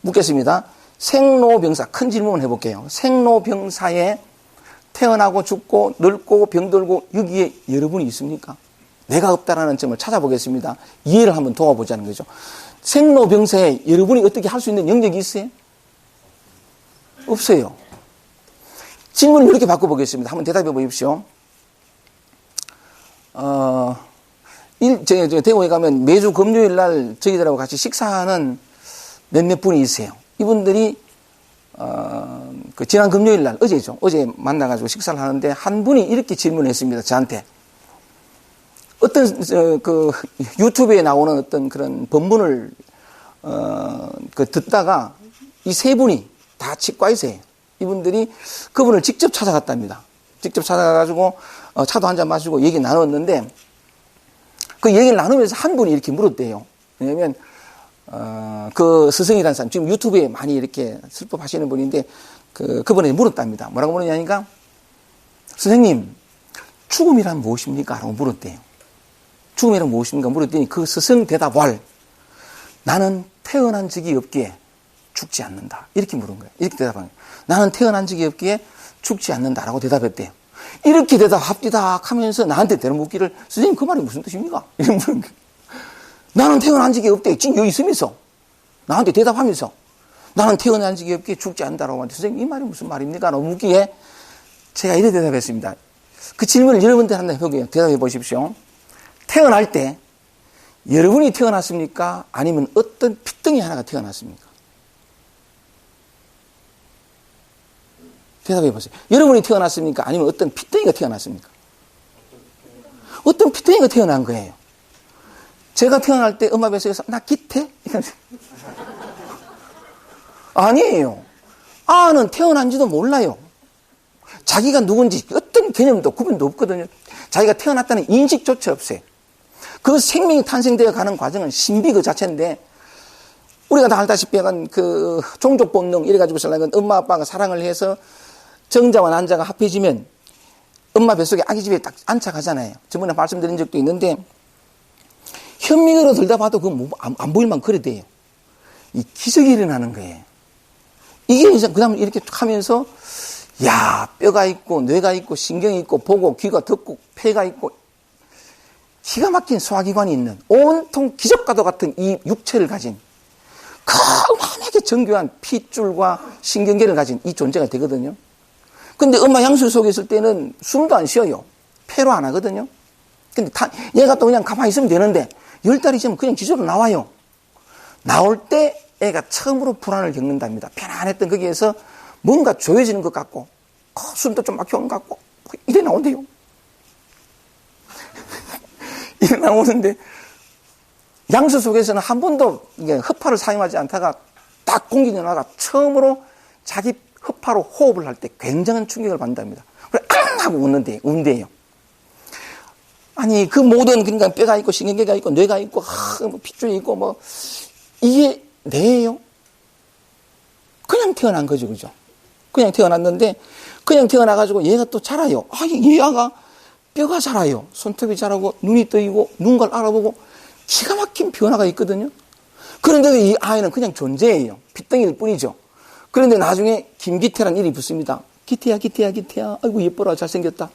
묻겠습니다. 생로병사, 큰 질문 해볼게요. 생로병사에 태어나고 죽고 늙고 병들고 여기에 여러분이 있습니까? 내가 없다라는 점을 찾아보겠습니다. 이해를 한번 도와보자는 거죠. 생로병사에 여러분이 어떻게 할 수 있는 영역이 있어요? 없어요. 질문을 이렇게 바꿔보겠습니다. 한번 대답해 보십시오. 제가 대구에 가면 매주 금요일 날 저희들하고 같이 식사하는 몇몇 분이 있어요. 이분들이, 지난 금요일 날, 어제죠. 어제 만나가지고 식사를 하는데 한 분이 이렇게 질문을 했습니다. 저한테. 어떤, 유튜브에 나오는 어떤 그런 본문을, 듣다가 이 세 분이 다 치과의세요. 이분들이 그분을 직접 찾아갔답니다. 직접 찾아가가지고, 차도 한잔 마시고 얘기 나눴는데, 그 얘기를 나누면서 한 분이 이렇게 물었대요. 왜냐면, 그 스승이라는 사람, 지금 유튜브에 많이 이렇게 슬퍼하시는 분인데, 그분이 물었답니다. 뭐라고 물었냐니까, 선생님, 죽음이란 무엇입니까? 라고 물었대요. 죽음이란 무엇입니까? 물었더니 그 스승 대답을, 나는 태어난 적이 없기에 죽지 않는다. 이렇게 물은 거예요. 이렇게 대답한 거예요. 나는 태어난 적이 없기에 죽지 않는다라고 대답했대요. 이렇게 대답합디다 하면서 나한테 대놓묻기를, 선생님 그 말이 무슨 뜻입니까? 이렇게 물은 거예요. 나는 태어난 적이 없대. 지금 여기 있으면서 나한테 대답하면서 나는 태어난 적이 없기에 죽지 않는다라고 하는데 선생님 이 말이 무슨 말입니까? 라고 묻기에 제가 이렇게 대답했습니다. 그 질문을 여러분들 한번 해보게요. 대답해 보십시오. 태어날 때 여러분이 태어났습니까? 아니면 어떤 핏덩이 하나가 태어났습니까? 대답해 보세요. 여러분이 태어났습니까? 아니면 어떤 핏덩이가 태어났습니까? 어떤 핏덩이가 태어난 거예요. 제가 태어날 때 엄마 뱃속에서 나 기태? 아니에요. 아는 태어난지도 몰라요. 자기가 누군지 어떤 개념도 구분도 없거든요. 자기가 태어났다는 인식조차 없어요. 그 생명이 탄생되어 가는 과정은 신비 그 자체인데 우리가 다 알다시피 약간 그 종족 본능 이래가지고 엄마 아빠가 사랑을 해서 정자와 난자가 합해지면 엄마 뱃속에 아기 집에 딱 안착하잖아요. 저번에 말씀드린 적도 있는데 현미으로 들다 봐도 그거 안 보일 만큼 그래 돼요. 이 기적이 일어나는 거예요. 이게 이제 그 다음에 이렇게 하면서 야, 뼈가 있고 뇌가 있고 신경이 있고 보고 귀가 듣고 폐가 있고 기가 막힌 소화기관이 있는 온통 기적과도 같은 이 육체를 가진 어마어마하게 정교한 핏줄과 신경계를 가진 이 존재가 되거든요. 근데 엄마 양수 속에 있을 때는 숨도 안 쉬어요. 폐로 안 하거든요. 근데 얘가 또 그냥 가만히 있으면 되는데 10달이 지면 그냥 지저로 나와요. 나올 때 애가 처음으로 불안을 겪는답니다. 편안했던 거기에서 뭔가 조여지는 것 같고 숨도 좀 막혀온 것 같고 이래 나온대요. 이래 나오는데 양수 속에서는 한 번도 흡파를 사용하지 않다가 딱 공기 연화가 처음으로 자기 흡파로 호흡을 할 때 굉장한 충격을 받는답니다. 그래, 하고 운대요. 아니, 그 모든, 그러니까 뼈가 있고, 신경계가 있고, 뇌가 있고, 핏줄이 있고, 뭐, 이게 뇌예요? 그냥 태어난 거죠, 그죠? 그냥 태어났는데, 그냥 태어나가지고 얘가 또 자라요. 얘가 뼈가 자라요. 손톱이 자라고, 눈이 떠이고, 눈걸 알아보고, 기가 막힌 변화가 있거든요. 그런데도 이 아이는 그냥 존재예요. 핏덩이일 뿐이죠. 그런데 나중에 김기태란 일이 붙습니다. 기태야. 아이고, 예뻐라. 잘생겼다.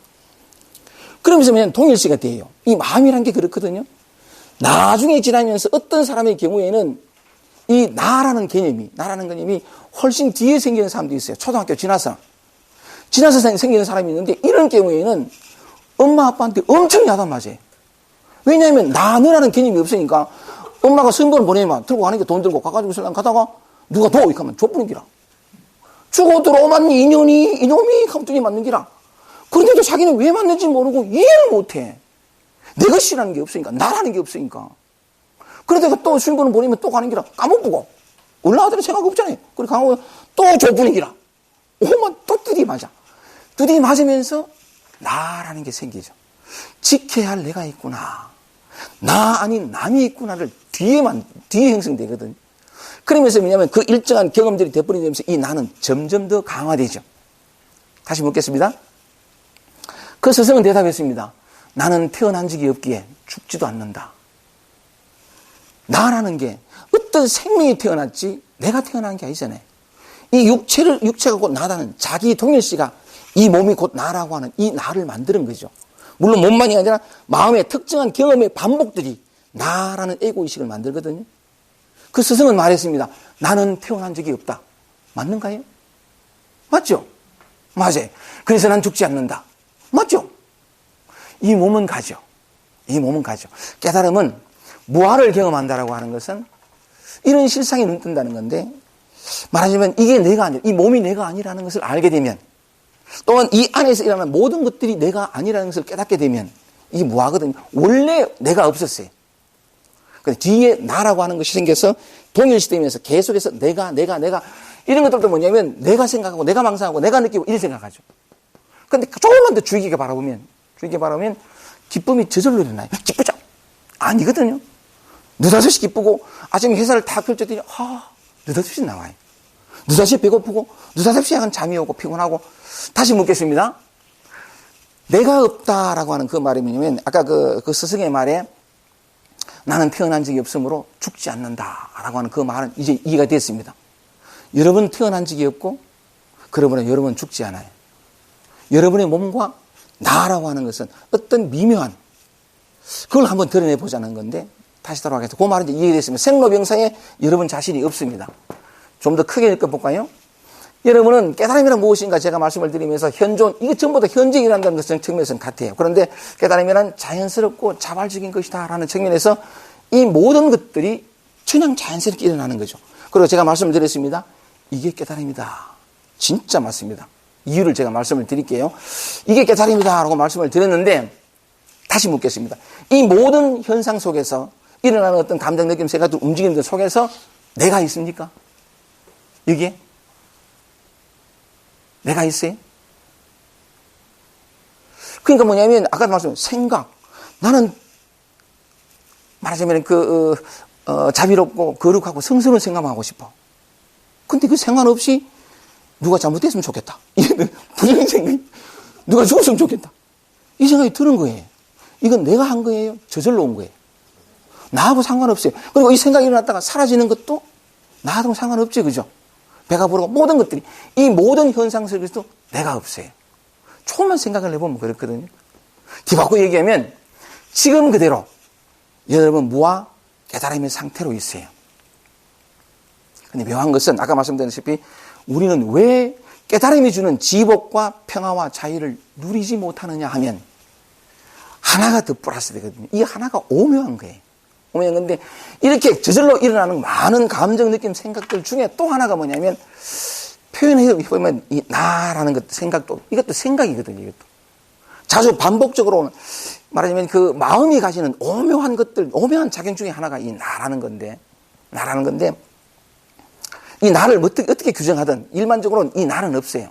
그러면서 그냥 동일시가 돼요. 이 마음이란 게 그렇거든요. 나중에 지나면서 어떤 사람의 경우에는 이 나라는 개념이 훨씬 뒤에 생기는 사람도 있어요. 초등학교 지나서 생기는 사람이 있는데 이런 경우에는 엄마 아빠한테 엄청 야단 맞아요. 왜냐하면 너라는 개념이 없으니까 엄마가 선물을 보내면 들고 가는 게 돈 들고 가가지고 설랑 가다가 누가 도 이렇게 하면 족부는 기라. 죽어 들어오면 이놈이 감독이 맞는 기라. 그런데도 자기는 왜 맞는지 모르고 이해를 못해. 내 것이라는 게 없으니까, 나라는 게 없으니까. 그러다가 또 신분을 보내면 또 가는 기라. 까먹고. 올라가더니 생각 없잖아요. 그리고 가고 또 족부는 기라. 오만 또 두디 맞아. 두디 맞으면서 나라는 게 생기죠. 지켜야 할 내가 있구나. 나 아닌 남이 있구나를 뒤에 형성되거든. 그러면서 뭐냐면 그 일정한 경험들이 되어버리면서 이 나는 점점 더 강화되죠. 다시 묻겠습니다. 그 스승은 대답했습니다. 나는 태어난 적이 없기에 죽지도 않는다. 나라는 게 어떤 생명이 태어났지 내가 태어난 게 아니잖아요. 이 육체가 곧 나다는 자기 동일시가 이 몸이 곧 나라고 하는 이 나를 만드는 거죠. 물론 몸만이 아니라 마음의 특정한 경험의 반복들이 나라는 에고의식을 만들거든요. 그 스승은 말했습니다. 나는 태어난 적이 없다. 맞는가요? 맞죠? 맞아요. 그래서 난 죽지 않는다. 맞죠? 이 몸은 가죠. 깨달음은 무아를 경험한다라고 하는 것은 이런 실상에 눈 뜬다는 건데 말하자면 이게 내가 아니라 이 몸이 내가 아니라는 것을 알게 되면 또한 이 안에서 일어나는 모든 것들이 내가 아니라는 것을 깨닫게 되면 이게 무아거든요. 원래 내가 없었어요. 근데 뒤에 나라고 하는 것이 생겨서 동일시되면서 계속해서 내가 이런 것들도 뭐냐면 내가 생각하고 내가 망상하고 내가 느끼고 이렇게 생각하죠. 근데 조금만 더 주의 깊게 바라보면 기쁨이 저절로 일어나요. 기쁘죠? 아니거든요. 느닷없이 기쁘고 아침에 회사를 다 펼쳤더니 느닷없이 나와요. 느닷없이 배고프고 느닷없이 약간 잠이 오고 피곤하고. 다시 묻겠습니다. 내가 없다라고 하는 그 말이 뭐냐면 아까 그 스승의 말에 나는 태어난 적이 없으므로 죽지 않는다라고 하는 그 말은 이제 이해가 됐습니다. 여러분 태어난 적이 없고 그러므로 여러분은 죽지 않아요. 여러분의 몸과 나라고 하는 것은 어떤 미묘한 그걸 한번 드러내보자는 건데 다시 돌아가겠습니다. 그 말은 이제 이해됐습니다. 생로병사에 여러분 자신이 없습니다. 좀 더 크게 읽어볼까요? 여러분은 깨달음이란 무엇인가 제가 말씀을 드리면서 현존, 이게 전부 다 현재 일어난다는 것은 측면에서는 같아요. 그런데 깨달음이란 자연스럽고 자발적인 것이다라는 측면에서 이 모든 것들이 그냥 자연스럽게 일어나는 거죠. 그리고 제가 말씀을 드렸습니다. 이게 깨달음이다. 진짜 맞습니다. 이유를 제가 말씀을 드릴게요. 이게 깨달음이다라고 말씀을 드렸는데 다시 묻겠습니다. 이 모든 현상 속에서 일어나는 어떤 감정, 느낌, 생각들, 움직임들 속에서 내가 있습니까? 여기에? 내가 있어요? 그러니까 뭐냐면 아까 말씀드린 생각. 나는 말하자면 자비롭고 거룩하고 성스러운 생각만 하고 싶어. 근데 그 생각 없이 누가 잘못됐으면 좋겠다. 이게 부정적인 생각. 누가 죽었으면 좋겠다. 이 생각이 드는 거예요. 이건 내가 한 거예요? 저절로 온 거예요. 나하고 상관없어요. 그리고 이 생각이 일어났다가 사라지는 것도 나하고는 상관없지, 그죠? 배가 부르고 모든 것들이 이 모든 현상 속에서도 내가 없어요. 조금만 생각을 해보면 그렇거든요. 뒤바꿔 얘기하면 지금 그대로 여러분 무아 깨달음의 상태로 있어요. 근데 묘한 것은 아까 말씀드렸다시피 우리는 왜 깨달음이 주는 지복과 평화와 자유를 누리지 못하느냐 하면 하나가 더 플러스 되거든요. 이 하나가 오묘한 거예요. 오묘한 건데 이렇게 저절로 일어나는 많은 감정, 느낌, 생각들 중에 또 하나가 뭐냐면 표현해 보면 이 나라는 것 생각도 이것도 생각이거든요. 이것도 자주 반복적으로 말하자면 그 마음이 가지는 오묘한 것들, 오묘한 작용 중에 하나가 이 나라는 건데, 이 나를 어떻게 규정하든 일반적으로는 이 나는 없어요.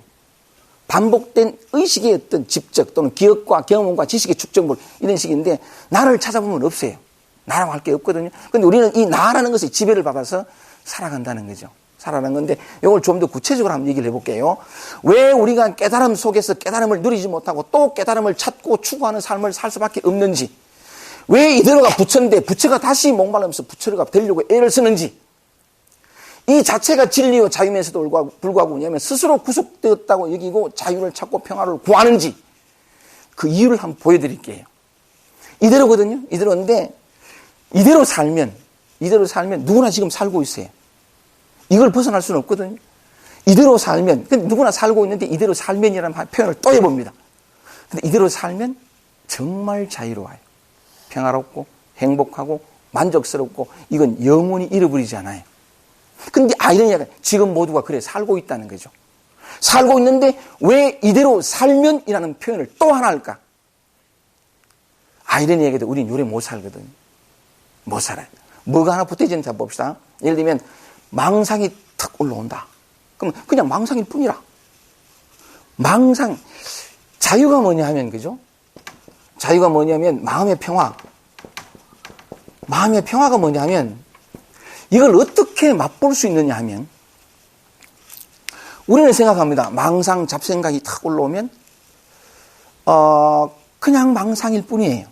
반복된 의식의 어떤 집적 또는 기억과 경험과 지식의 축적물 이런 식인데 나를 찾아보면 없어요. 나라고 할 게 없거든요. 그런데 우리는 이 나라는 것에 지배를 받아서 살아간다는 거죠. 살아가는 건데 이걸 좀 더 구체적으로 한번 얘기를 해볼게요. 왜 우리가 깨달음 속에서 깨달음을 누리지 못하고 또 깨달음을 찾고 추구하는 삶을 살 수밖에 없는지, 왜 이대로가 부처인데 부처가 다시 목말라면서 부처가 되려고 애를 쓰는지, 이 자체가 진리요 자유면서도 불구하고 뭐냐면 스스로 구속되었다고 여기고 자유를 찾고 평화를 구하는지 그 이유를 한번 보여드릴게요. 이대로거든요. 이대로인데 이대로 살면 누구나 지금 살고 있어요. 이걸 벗어날 수는 없거든요. 이대로 살면, 누구나 살고 있는데 이대로 살면이라는 표현을 또 해봅니다. 근데 이대로 살면 정말 자유로워요. 평화롭고 행복하고 만족스럽고 이건 영원히 잃어버리지 않아요. 근데 아이러니가 지금 모두가 그래 살고 있다는 거죠. 살고 있는데 왜 이대로 살면이라는 표현을 또 하나 할까? 아이러니에게도 우리는 요래 못 살거든요. 못 살아요. 뭐가 하나 붙어있는지 한번 봅시다. 예를 들면 망상이 탁 올라온다. 그럼 그냥 망상일 뿐이라. 망상, 자유가 뭐냐 하면, 그죠? 자유가 뭐냐면 마음의 평화. 마음의 평화가 뭐냐 하면 이걸 어떻게 맛볼 수 있느냐 하면 우리는 생각합니다. 망상, 잡생각이 탁 올라오면 그냥 망상일 뿐이에요.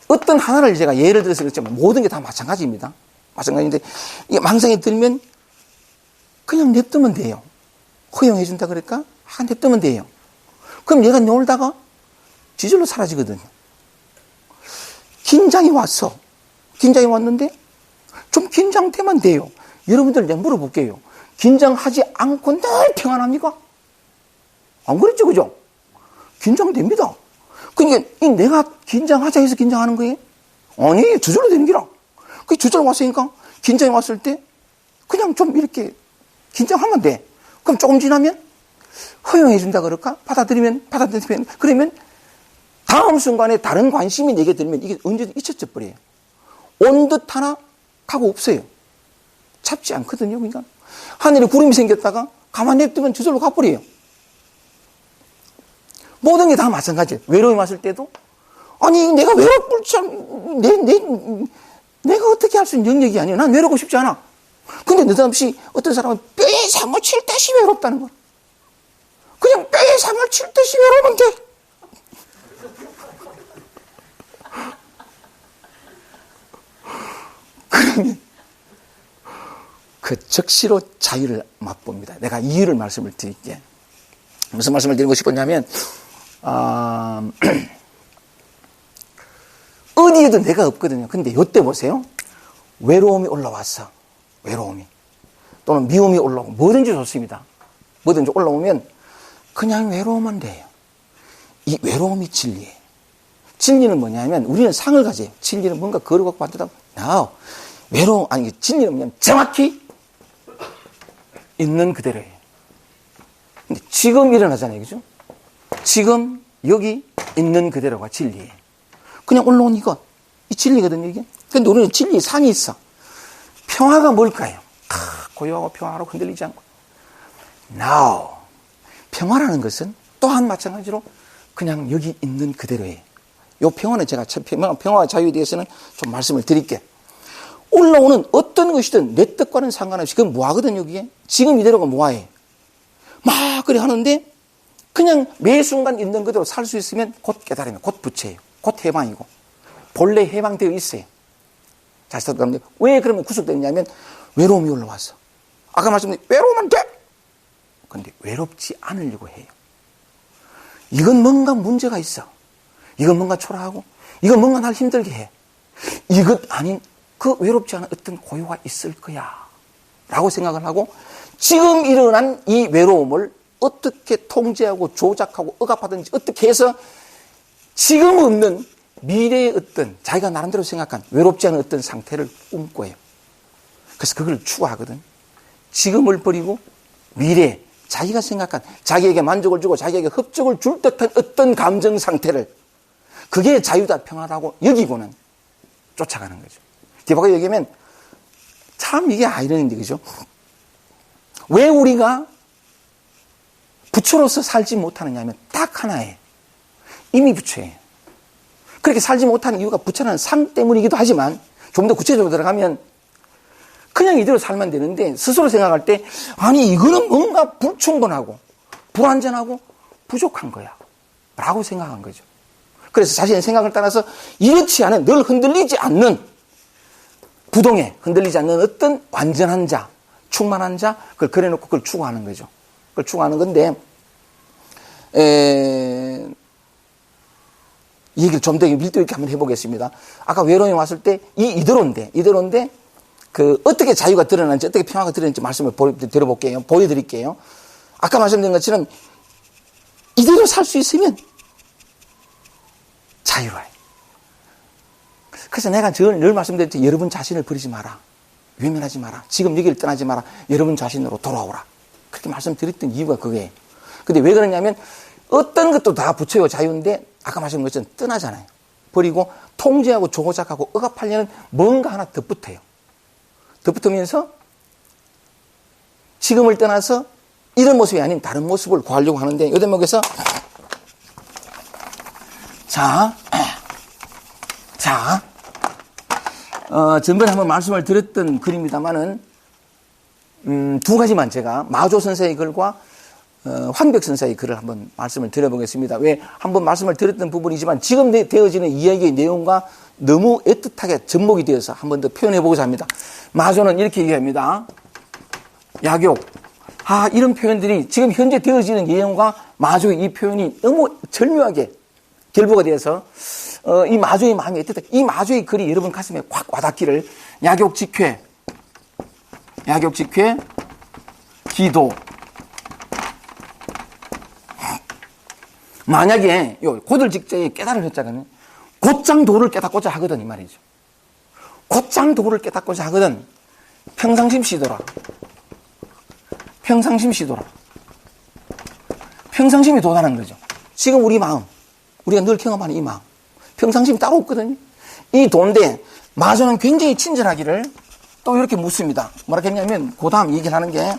어떤 하나를 제가 예를 들어서 그랬지만 모든 게 다 마찬가지입니다. 마찬가지인데 이게 망상이 들면 그냥 냅두면 돼요. 허용해 준다 그럴까? 냅두면 돼요. 그럼 얘가 놀다가 지절로 사라지거든요. 긴장이 왔는데 좀 긴장되면 돼요. 여러분들 내가 물어볼게요. 긴장하지 않고 늘 평안합니까? 안 그랬죠, 그죠? 긴장됩니다. 그러니까 내가 긴장하자 해서 긴장하는 거예요? 아니, 저절로 되는 기라. 그 저절로 왔으니까 긴장이 왔을 때 그냥 좀 이렇게 긴장하면 돼. 그럼 조금 지나면 허용해 준다 그럴까? 받아들이면 그러면 다음 순간에 다른 관심이 내게 들면 이게 언제든 잊혀져 버려요. 온 듯 하나 가고 없어요. 잡지 않거든요. 그러니까 하늘에 구름이 생겼다가 가만히 냅두면 저절로 가버려요. 모든 게 다 마찬가지예요. 외로움이 왔을 때도 아니 내가 외롭을 참 내가 어떻게 할 수 있는 영역이 아니에요. 난 외롭고 싶지 않아. 근데 느닷없이 어떤 사람은 뼈에 상을 칠 듯이 외롭다는 거야. 그냥 뼈에 상을 칠 듯이 외로우면 돼. 그러면 그 즉시로 자유를 맛봅니다. 내가 이유를 말씀을 드릴게. 무슨 말씀을 드리고 싶었냐면 어디에도 내가 없거든요. 근데 이때 보세요. 외로움이 올라왔어. 외로움이. 또는 미움이 올라오고 뭐든지 좋습니다. 뭐든지 올라오면 그냥 외로우면 돼요. 이 외로움이 진리예요. 진리는 뭐냐면 우리는 상을 가져요. 진리는 뭔가 거르고 받으다. 진리는 뭐냐면 정확히 있는 그대로예요. 근데 지금 일어나잖아요. 그죠? 지금 여기 있는 그대로가 진리예요. 그냥 올라온 이것. 이 진리거든요, 이게. 근데 우리는 진리 상이 있어. 평화가 뭘까요? 고요하고 평화로 흔들리지 않고. Now. 평화라는 것은 또한 마찬가지로 그냥 여기 있는 그대로예요. 이 평화는 제가 평화와 자유에 대해서는 좀 말씀을 드릴게요. 올라오는 어떤 것이든 내 뜻과는 상관없이 그건 뭐하거든 여기에. 지금 이대로가 뭐하해. 막 그래 하는데 그냥 매 순간 있는 그대로 살 수 있으면 곧 깨달으면 곧 부처예요. 곧 해방이고 본래 해방되어 있어요. 자식 가운데 왜 그러면 구속됐냐면 외로움이 올라왔어. 아까 말씀드린 외로우면 돼. 근데 외롭지 않으려고 해요. 이건 뭔가 문제가 있어. 이건 뭔가 초라하고 이건 뭔가 날 힘들게 해. 이것 아닌 그 외롭지 않은 어떤 고요가 있을 거야 라고 생각을 하고 지금 일어난 이 외로움을 어떻게 통제하고 조작하고 억압하든지 어떻게 해서 지금 없는 미래의 어떤 자기가 나름대로 생각한 외롭지 않은 어떤 상태를 꿈꿔요. 그래서 그걸 추구하거든. 지금을 버리고 미래, 자기가 생각한, 자기에게 만족을 주고 자기에게 흡족을 줄 듯한 어떤 감정 상태를, 그게 자유다, 평화라고 여기고는 쫓아가는 거죠. 뒤바꿔 얘기하면 참 이게 아이러니인데, 그죠? 왜 우리가 부처로서 살지 못하느냐 하면 딱 하나예요. 이미 부처예요. 그렇게 살지 못하는 이유가 부처라는 상 때문이기도 하지만, 좀 더 구체적으로 들어가면 그냥 이대로 살면 되는데, 스스로 생각할 때 아니 이거는 뭔가 불충분하고 불완전하고 부족한 거야 라고 생각한 거죠. 그래서 자신의 생각을 따라서 이렇지 않은, 늘 흔들리지 않는, 부동에 흔들리지 않는 어떤 완전한 자, 충만한 자, 그걸 그려놓고 그걸 추구하는 거죠. 그걸 추구하는 건데, 이 얘기를 좀 더 밀도 있게 한번 해보겠습니다. 아까 외로움이 왔을 때 이대로인데 어떻게 자유가 드러나는지, 어떻게 평화가 드러나는지 말씀을 보여드릴게요. 아까 말씀드린 것처럼 이대로 살 수 있으면 자유로워요. 그래서 내가 늘 말씀드릴 때, 여러분 자신을 버리지 마라. 외면하지 마라. 지금 여기를 떠나지 마라. 여러분 자신으로 돌아오라. 그렇게 말씀드렸던 이유가 그거예요. 근데 왜 그러냐면, 어떤 것도 다 부처요 자유인데, 아까 말씀드린 것처럼 떠나잖아요. 버리고 통제하고 조작하고 억압하려는 뭔가 하나 덧붙어요. 덧붙으면서 지금을 떠나서 이런 모습이 아닌 다른 모습을 구하려고 하는데, 이 대목에서 전번에 한번 말씀을 드렸던 글입니다만은, 두 가지만 제가 마조 선생의 글과 황백 선생의 글을 한번 말씀을 드려보겠습니다. 왜 한번 말씀을 드렸던 부분이지만 지금 되어지는 이야기의 내용과 너무 애틋하게 접목이 되어서 한번 더 표현해보고자 합니다. 마조는 이렇게 얘기합니다. 약욕. 이런 표현들이 지금 현재 되어지는 내용과 마조의 이 표현이 너무 절묘하게 결부가 되어서 이 마조의 마음이 애틋하게, 이 마조의 글이 여러분 가슴에 확 와닿기를. 약욕 직회, 기도. 만약에 고들 직자에 깨달을 했자거든요. 곧장 도를 깨닫고자 하거든, 이 말이죠. 곧장 도를 깨닫고자 하거든. 평상심 시도라. 평상심이 도달하는 거죠. 지금 우리 마음, 우리가 늘 경험하는 이 마음, 평상심이 따로 없거든요. 이 도인데, 마조는 굉장히 친절하기를 또 이렇게 묻습니다. 뭐라 했냐면, 그 다음 얘기를 하는 게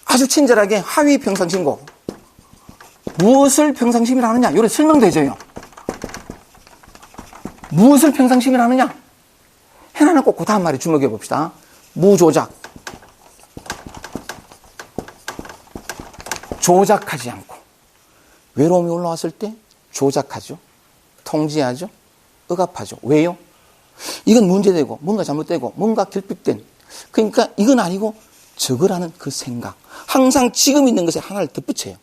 아주 친절하게 하위 평상심고, 무엇을 평상심이라 하느냐? 이렇게 설명도 해줘요. 무엇을 평상심이라 하느냐? 해놔놓고 그 다음 말에 주목해 봅시다. 무조작. 조작하지 않고. 외로움이 올라왔을 때 조작하죠. 통제하죠. 억압하죠. 왜요? 이건 문제되고, 뭔가 잘못되고, 뭔가 결핍된. 그러니까 이건 아니고 저거라는 그 생각. 항상 지금 있는 것에 하나를 덧붙여요.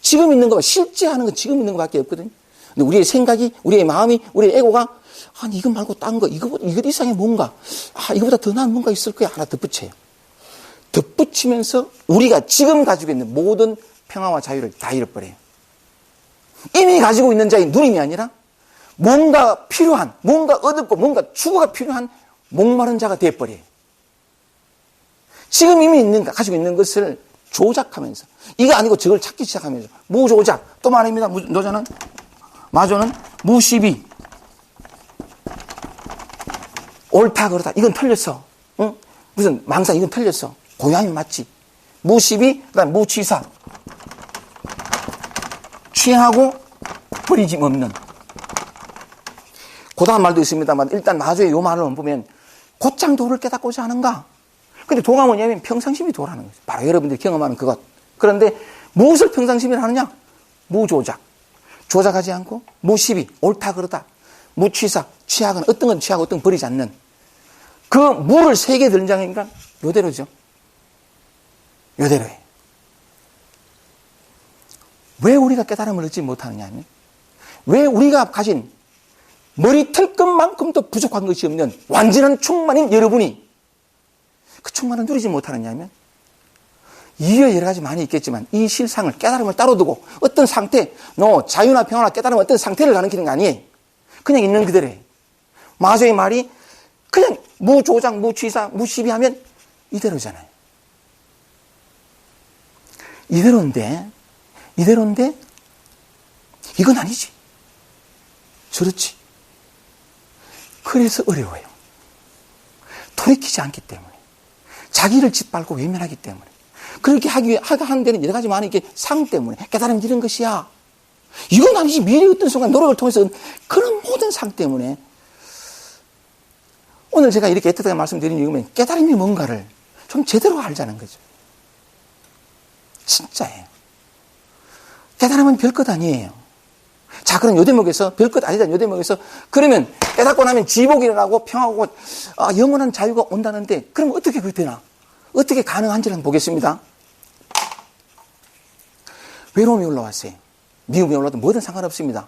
지금 있는 거, 실제 하는 건 지금 있는 것밖에 없거든요. 근데 우리의 생각이, 우리의 마음이, 우리의 에고가, 아니, 이거 말고 딴 거, 이거 이상의 뭔가, 이거보다 더 나은 뭔가 있을 거야. 하나 덧붙여요. 덧붙이면서 우리가 지금 가지고 있는 모든 평화와 자유를 다 잃어버려요. 이미 가지고 있는 자의 누림이 아니라 뭔가 필요한, 뭔가 얻고 뭔가 추구가 필요한 목마른 자가 되어버려요. 지금 이미 가지고 있는 것을 조작하면서, 이거 아니고 저걸 찾기 시작하면서, 무조작. 또 말입니다. 마조는 무시비. 옳다, 그렇다. 이건 틀렸어. 응? 무슨 망상, 이건 틀렸어. 고양이 맞지. 무시비, 그 다음 무취사. 취하고 버리짐 없는. 그 다음 말도 있습니다만, 일단 마조의 요 말을 보면, 곧장 도를 깨닫고자 하는가? 근데 도가 뭐냐면 평상심이 도라는 거죠. 바로 여러분들이 경험하는 그것. 그런데 무엇을 평상심이라 하느냐? 무조작. 조작하지 않고, 무시비. 옳다, 그렇다. 무취사. 취하거나, 어떤 건 취하고 어떤 건 버리지 않는. 그 무를 세 개 등장하니까 요대로죠. 요대로예요. 왜 우리가 깨달음을 얻지 못하느냐 하면, 왜 우리가 가진 머리털끝만큼도 부족한 것이 없는 완전한 충만인 여러분이 그 충만을 누리지 못하느냐 하면, 이유가 여러 가지 많이 있겠지만 이 실상을, 깨달음을 따로 두고 어떤 상태, 자유나 평화나 깨달음은 어떤 상태를 가리키는 거 아니에요. 그냥 있는 그대로예요. 마조의 말이 그냥 무조작, 무취사, 무시비하면 이대로잖아요. 이대로인데, 이건 아니지. 저렇지. 그래서 어려워요. 돌이키지 않기 때문에. 자기를 짓밟고 외면하기 때문에. 그렇게 하는 데는 여러 가지 많은 게 상 때문에. 깨달음 이런 것이야. 이건 아니지. 미래의 어떤 순간 노력을 통해서 그런 모든 상 때문에. 오늘 제가 이렇게 애틋하게 말씀드린 이유는 깨달음이 뭔가를 좀 제대로 알자는 거죠. 진짜예요. 깨달음은 별것 아니에요. 자, 그럼 요 대목에서, 별것 아니다, 요 대목에서, 그러면 깨닫고 나면 지복이 일어나고 평하고, 영원한 자유가 온다는데, 그럼 어떻게 그게 되나? 어떻게 가능한지를 보겠습니다. 외로움이 올라왔어요. 미움이 올라와도 뭐든 상관없습니다.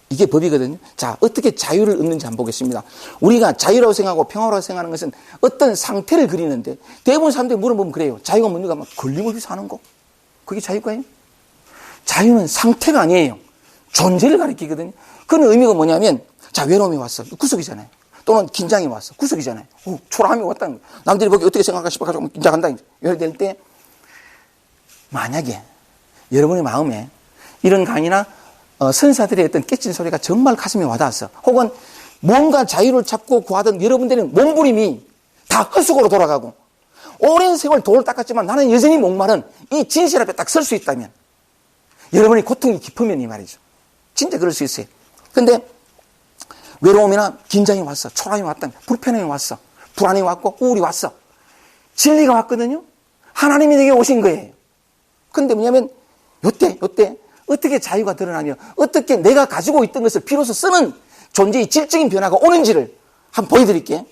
이게 법이거든요. 자, 어떻게 자유를 얻는지 한번 보겠습니다. 우리가 자유라고 생각하고 평화라고 생각하는 것은 어떤 상태를 그리는데, 대부분 사람들이 물어보면 그래요. 자유가 뭡니까? 막 걸림없이 사는 거. 그게 자유가요? 자유는 상태가 아니에요. 존재를 가리키거든요. 그런 의미가 뭐냐면, 자, 외로움이 왔어. 구속이잖아요. 또는 긴장이 왔어. 구속이잖아요. 초라함이 왔다는 거예요. 남들이 보기 어떻게 생각할까 싶어가지고 긴장한다. 이럴 때, 만약에 여러분의 마음에 이런 강의나 선사들의 어떤 깨친 소리가 정말 가슴에 와닿았어. 혹은 뭔가 자유를 찾고 구하던 여러분들의 몸부림이 다 헛수고로 돌아가고, 오랜 세월 돌을 닦았지만 나는 여전히 목마른 이 진실 앞에 딱 설 수 있다면, 여러분의 고통이 깊으면 이 말이죠. 진짜 그럴 수 있어요. 근데 외로움이나 긴장이 왔어. 초라함이 왔다. 불편함이 왔어. 불안이 왔고 우울이 왔어. 진리가 왔거든요. 하나님이 내게 오신 거예요. 근데 뭐냐면 요때 어떻게 자유가 드러나며 어떻게 내가 가지고 있던 것을 비로소 쓰는 존재의 질적인 변화가 오는지를 한번 보여드릴게요.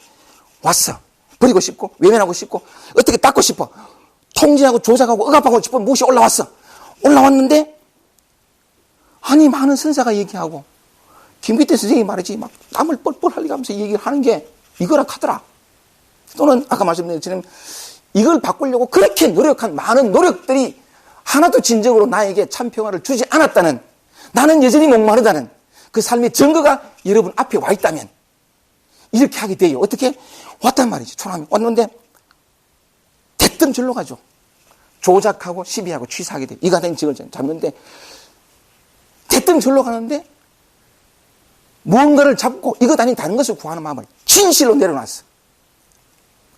왔어. 버리고 싶고 외면하고 싶고 어떻게 닦고 싶어. 통제하고 조작하고 억압하고 싶어. 무엇이 올라왔어. 올라왔는데 아니 많은 선사가 얘기하고 김기태 선생님이 말이지 막 땀을 뻘뻘 흘리면서 얘기를 하는 게 이거라 하더라. 또는 아까 말씀드린 것처럼 이걸 바꾸려고 그렇게 노력한 많은 노력들이 하나도 진정으로 나에게 참 평화를 주지 않았다는, 나는 여전히 목마르다는 그 삶의 증거가 여러분 앞에 와 있다면 이렇게 하게 돼요. 어떻게? 왔단 말이죠. 초라함이 왔는데 대뜸 절로 가죠. 조작하고 시비하고 취사하게 돼요. 이가 된 직을 잡는데 대뜸 절로 가는데 무언가를 잡고 이것 아닌 다른 것을 구하는 마음을 진실로 내려놨어.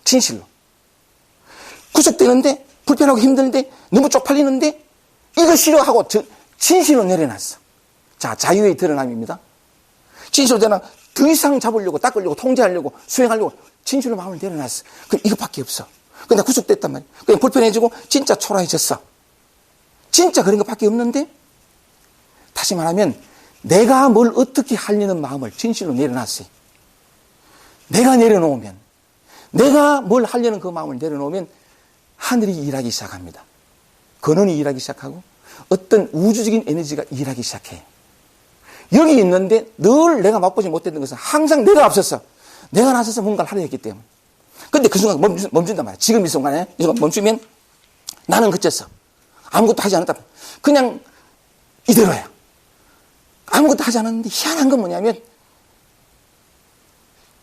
진실로. 구속되는데 불편하고 힘든데 너무 쪽팔리는데 이거 싫어하고 진실로 내려놨어. 자, 자유의 드러남입니다. 진실로 내려놔 더 이상 잡으려고 닦으려고 통제하려고 수행하려고 진실로 마음을 내려놨어. 그럼 이것밖에 없어. 근데 구속됐단 말이야. 그냥 불편해지고 진짜 초라해졌어. 진짜 그런 것밖에 없는데 다시 말하면 내가 뭘 어떻게 하려는 마음을 진실로 내려놨어요. 내가 내려놓으면, 내가 뭘 하려는 그 마음을 내려놓으면 하늘이 일하기 시작합니다. 근원이 일하기 시작하고 어떤 우주적인 에너지가 일하기 시작해요. 여기 있는데 늘 내가 맛보지 못했던 것은 항상 내가 앞섰어. 내가 나서서 뭔가를 하려 했기 때문에. 근데 그 순간 멈춘단 말이야. 지금 이 순간에 멈추면 나는 그쳤어. 아무것도 하지 않았다. 그냥 이대로야. 아무것도 하지 않았는데 희한한 건 뭐냐면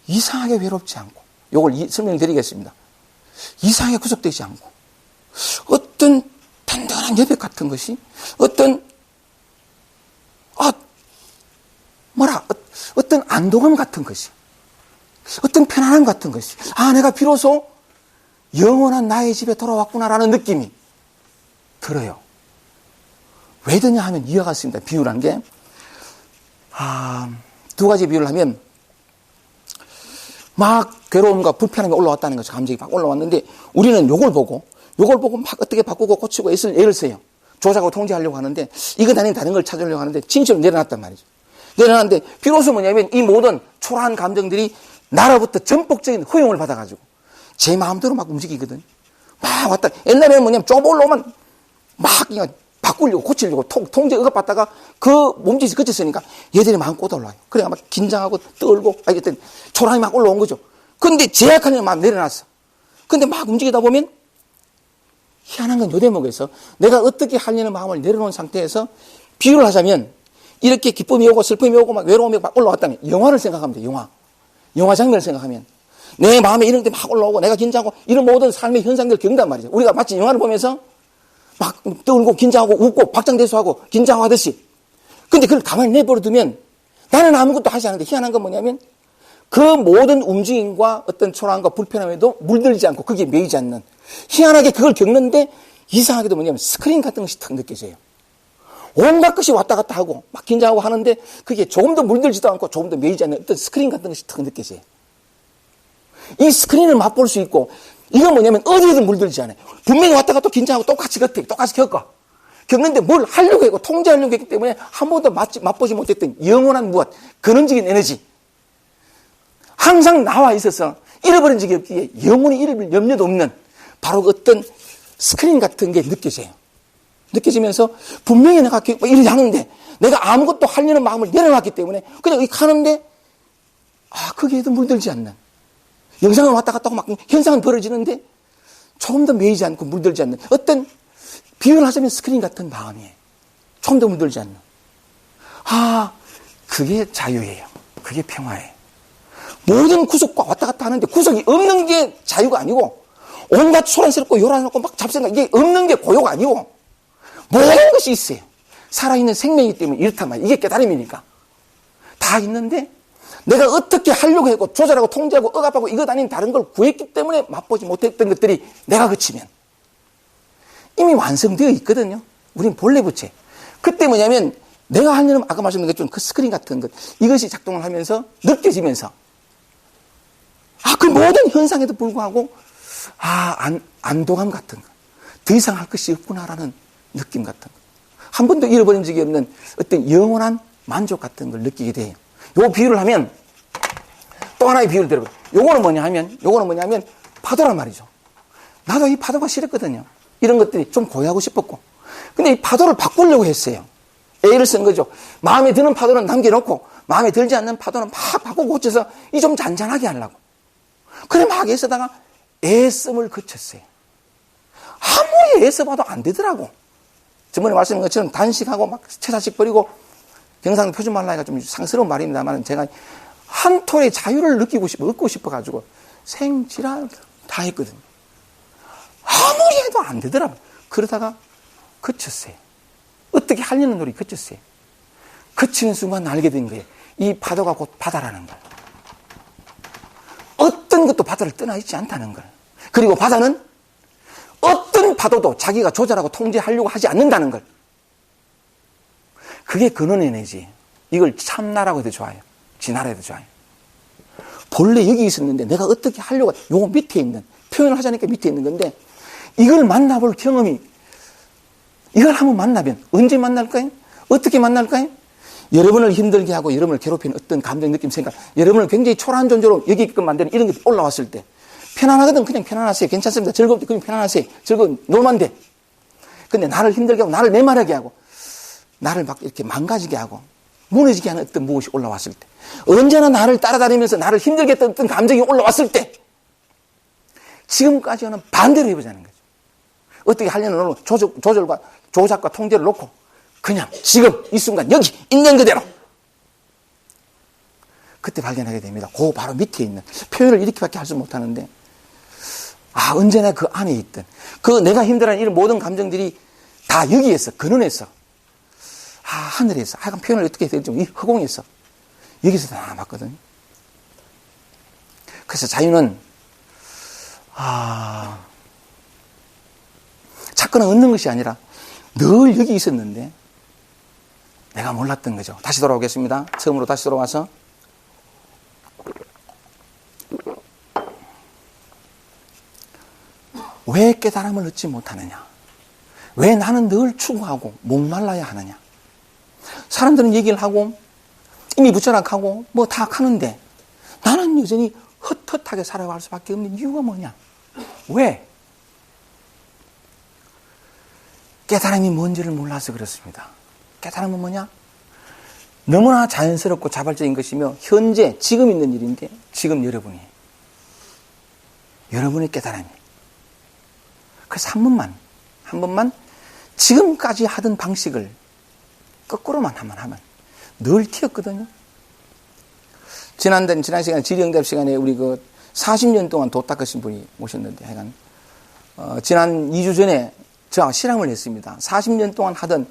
이상하게 외롭지 않고, 이걸 설명드리겠습니다. 이상하게 구속되지 않고 어떤 단단한 여백 같은 것이 어떤 어떤 안도감 같은 것이 어떤 편안함 같은 것이 내가 비로소 영원한 나의 집에 돌아왔구나라는 느낌이 들어요. 왜 드냐 하면 이와 같습니다. 비유란 게 두 가지 비유를 하면 막 괴로움과 불편함이 올라왔다는 거죠. 감정이 막 올라왔는데 우리는 요걸 보고 막 어떻게 바꾸고 고치고 애를 써요. 조작하고 통제하려고 하는데 이건 아닌 다른 걸 찾으려고 하는데 진실로 내려놨단 말이죠. 내려놨는데 비로소 뭐냐면 이 모든 초라한 감정들이 나로부터 전폭적인 허용을 받아가지고 제 마음대로 막 움직이거든요. 막 왔다. 옛날에는 뭐냐면 좁아 올라오면 막 그냥 바꾸려고 고치려고 통제 억압받다가 그 몸짓이 그쳤으니까 얘들이 마음 꽂아 올라와요. 그래야 막 긴장하고 떨고 하여튼 초라함이 막 올라온 거죠. 근데 제약하는 막 내려놨어. 근데 막 움직이다 보면 희한한 건 요 대목에서 내가 어떻게 하려는 마음을 내려놓은 상태에서 비유를 하자면 이렇게 기쁨이 오고 슬픔이 오고 막 외로움이 막 올라왔다면 영화를 생각하면 돼. 영화 장면을 생각하면 내 마음에 이런 게 막 올라오고 내가 긴장하고 이런 모든 삶의 현상들을 겪는단 말이죠. 우리가 마치 영화를 보면서 막 떨고 긴장하고 웃고 박장대소하고 긴장하듯이. 근데 그걸 가만히 내버려두면 나는 아무것도 하지 않는데 희한한 건 뭐냐면 그 모든 움직임과 어떤 초라함과 불편함에도 물들지 않고 거기에 매이지 않는 희한하게 그걸 겪는데 이상하게도 뭐냐면 스크린 같은 것이 탁 느껴져요. 온갖 것이 왔다 갔다 하고 막 긴장하고 하는데 그게 조금 더 물들지도 않고 조금 더 매이지 않는 어떤 스크린 같은 것이 탁 느껴져요. 이 스크린을 맛볼 수 있고 이건 뭐냐면 어디에든 물들지 않아요. 분명히 왔다 갔다 긴장하고 똑같이 겪는데 뭘 하려고 하고 통제하려고 했기 때문에 한 번도 맛보지 못했던 영원한 무엇, 근원적인 에너지 항상 나와 있어서 잃어버린 적이 없기에 영원히 잃어버릴 염려도 없는 바로 어떤 스크린 같은 게 느껴지면서 분명히 내가 이러지 않는데 내가 아무것도 하려는 마음을 내려놨기 때문에 그냥 이 가는데 거기에도 물들지 않는 영상은 왔다 갔다 하고 막 현상은 벌어지는데 조금 더 매이지 않고 물들지 않는 어떤 비유를 하자면 스크린 같은 마음이에요. 조금 더 물들지 않는. 그게 자유예요. 그게 평화예요. 모든 구석과 왔다 갔다 하는데 구석이 없는 게 자유가 아니고 온갖 소란스럽고 요란스럽고 막 잡생각 이게 없는 게 고요가 아니고 모든 것이 있어요. 살아있는 생명이기 때문에 이렇단 말이에요. 이게 깨달음이니까. 다 있는데 내가 어떻게 하려고 하고 조절하고 통제하고 억압하고 이것 아닌 다른 걸 구했기 때문에 맛보지 못했던 것들이 내가 그치면 이미 완성되어 있거든요. 우린 본래 부채. 그때 뭐냐면 내가 하려는 아까 말씀드린 것처럼 그 스크린 같은 것 이것이 작동을 하면서 느껴지면서 그 모든 현상에도 불구하고 안도감 같은 거. 더 이상 할 것이 없구나라는 느낌 같은 거. 한 번도 잃어버린 적이 없는 어떤 영원한 만족 같은 걸 느끼게 돼요. 요 비유를 하면 또 하나의 비유를 들어봐요. 요거는 뭐냐면 파도란 말이죠. 나도 이 파도가 싫었거든요. 이런 것들이 좀 고요하고 싶었고. 근데 이 파도를 바꾸려고 했어요. A를 쓴 거죠. 마음에 드는 파도는 남겨놓고 마음에 들지 않는 파도는 막 바꾸고 고쳐서 이 좀 잔잔하게 하려고. 그래 막 애쓰다가 애씀을 그쳤어요. 아무리 애써봐도 안 되더라고. 저번에 말씀드린 것처럼 단식하고 막 채사식 버리고 경상도 표준말로 좀 상스러운 말입니다만 제가 한 톨의 자유를 얻고 싶어가지고 생지랄 다 했거든요. 아무리 해도 안 되더라고요. 그러다가 그쳤어요. 어떻게 하려는 노력이 그쳤어요. 그치는 순간 알게 된 거예요. 이 파도가 곧 바다라는 걸. 어떤 것도 바다를 떠나 있지 않다는 걸. 그리고 바다는 어떤 파도도 자기가 조절하고 통제하려고 하지 않는다는 걸. 그게 근원 에너지. 이걸 참나라고 해도 좋아요. 진화라 해도 좋아요. 본래 여기 있었는데 내가 어떻게 하려고 요거 밑에 있는 표현을 하자니까 밑에 있는 건데 이걸 만나볼 경험이 이걸 한번 만나면 언제 만날까요? 어떻게 만날까요? 여러분을 힘들게 하고 여러분을 괴롭히는 어떤 감정, 느낌, 생각 여러분을 굉장히 초라한 존재로 여기게끔 만드는 이런 게 올라왔을 때 편안하거든. 그냥 편안하세요. 괜찮습니다. 즐겁게 그냥 편안하세요. 즐거운 놀면 돼. 근데 나를 힘들게 하고 나를 메마르게 하고 나를 막 이렇게 망가지게 하고 무너지게 하는 어떤 무엇이 올라왔을 때 언제나 나를 따라다니면서 나를 힘들게 했던 어떤 감정이 올라왔을 때 지금까지는 반대로 해보자는 거죠. 어떻게 하려는 조절과 조작과 통제를 놓고 그냥 지금 이 순간 여기 있는 그대로 그때 발견하게 됩니다. 그 바로 밑에 있는 표현을 이렇게밖에 할 수 못하는데 언제나 그 안에 있던 그 내가 힘들어하는 이런 모든 감정들이 다 여기에서 근원에서 하늘에서 하여간 표현을 어떻게 해야 될지 이 허공에서 여기서 다 남았거든요. 그래서 자유는 찾거나 얻는 것이 아니라 늘 여기 있었는데 내가 몰랐던 거죠. 다시 돌아오겠습니다. 처음으로 다시 돌아와서 왜 깨달음을 얻지 못하느냐? 왜 나는 늘 추구하고 목말라야 하느냐? 사람들은 얘기를 하고 이미 부처락하고 뭐 다 하는데 나는 여전히 헛헛하게 살아갈 수밖에 없는 이유가 뭐냐? 왜? 깨달음이 뭔지를 몰라서 그렇습니다. 깨달음은 뭐냐? 너무나 자연스럽고 자발적인 것이며 현재 지금 있는 일인데 지금 여러분이 여러분의 깨달음이 그래서 한 번만 지금까지 하던 방식을 거꾸로만 하면 늘 튀었거든요. 지난 시간에 질의응답 시간에 우리 40년 동안 도 닦으신 분이 오셨는데 하여간 지난 2주 전에 저하고 실험을 했습니다. 40년 동안 하던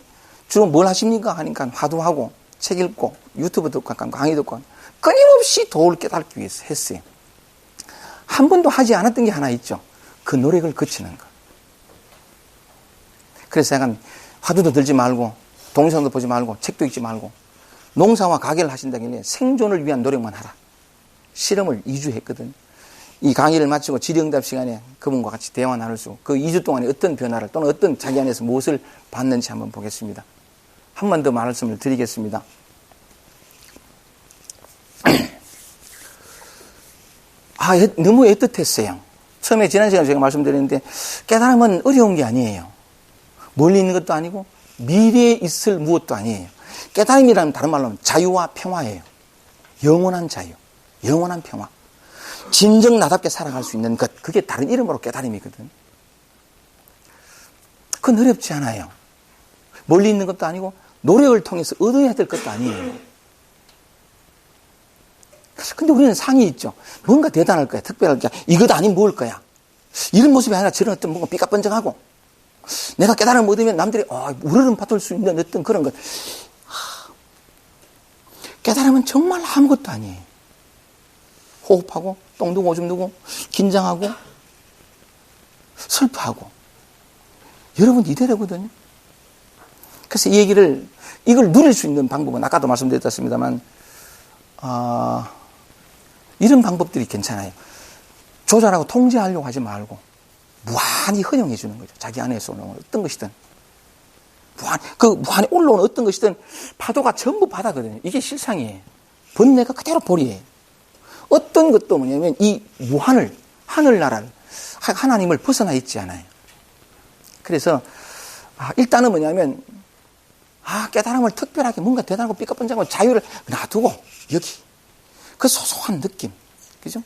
주로 뭘 하십니까? 하니까 화두하고 책 읽고 유튜브 듣고 강의 듣고 끊임없이 도를 깨닫기 위해서 했어요. 한 번도 하지 않았던 게 하나 있죠. 그 노력을 거치는 것. 그래서 약간 화두도 들지 말고 동영상도 보지 말고 책도 읽지 말고 농사와 가게를 하신다길래 생존을 위한 노력만 하라. 실험을 2주 했거든. 이 강의를 마치고 질의응답 시간에 그분과 같이 대화 나눌 수, 그 2주 동안에 어떤 변화를 또는 어떤 자기 안에서 무엇을 봤는지 한번 보겠습니다. 한 번 더 말씀을 드리겠습니다. 너무 애틋했어요. 처음에 지난 시간에 제가 말씀드렸는데 깨달음은 어려운 게 아니에요. 멀리 있는 것도 아니고 미래에 있을 무엇도 아니에요. 깨달음이라는 다른 말로는 자유와 평화예요. 영원한 자유, 영원한 평화. 진정 나답게 살아갈 수 있는 것, 그게 다른 이름으로 깨달음이거든. 그건 어렵지 않아요. 멀리 있는 것도 아니고 노력을 통해서 얻어야 될 것도 아니에요. 근데 우리는 상이 있죠. 뭔가 대단할 거야, 특별할 거야, 이것 아니면 뭘 거야. 이런 모습이 아니라 저런 어떤 뭔가 삐까뻔쩍하고 내가 깨달음을 얻으면 남들이 우러름 받을 수 있는 어떤 그런 것. 깨달음은 정말 아무것도 아니에요. 호흡하고 똥 누고 오줌 누고 긴장하고 슬퍼하고 여러분 이대로거든요. 그래서 이 얘기를 이걸 누릴 수 있는 방법은 아까도 말씀드렸습니다만 이런 방법들이 괜찮아요. 조절하고 통제하려고 하지 말고 무한히 허용해 주는 거죠. 자기 안에서 오는 어떤 것이든 무한히 올라오는 어떤 것이든 파도가 전부 바다거든요. 이게 실상이에요. 번뇌가 그대로 볼이에요. 어떤 것도 뭐냐면 이 무한을, 하늘나라를, 하나님을 벗어나 있지 않아요. 그래서 일단은 뭐냐면 깨달음을 특별하게 뭔가 대단하고 삐까뻔쩍하고 자유를 놔두고 여기 그 소소한 느낌, 그죠?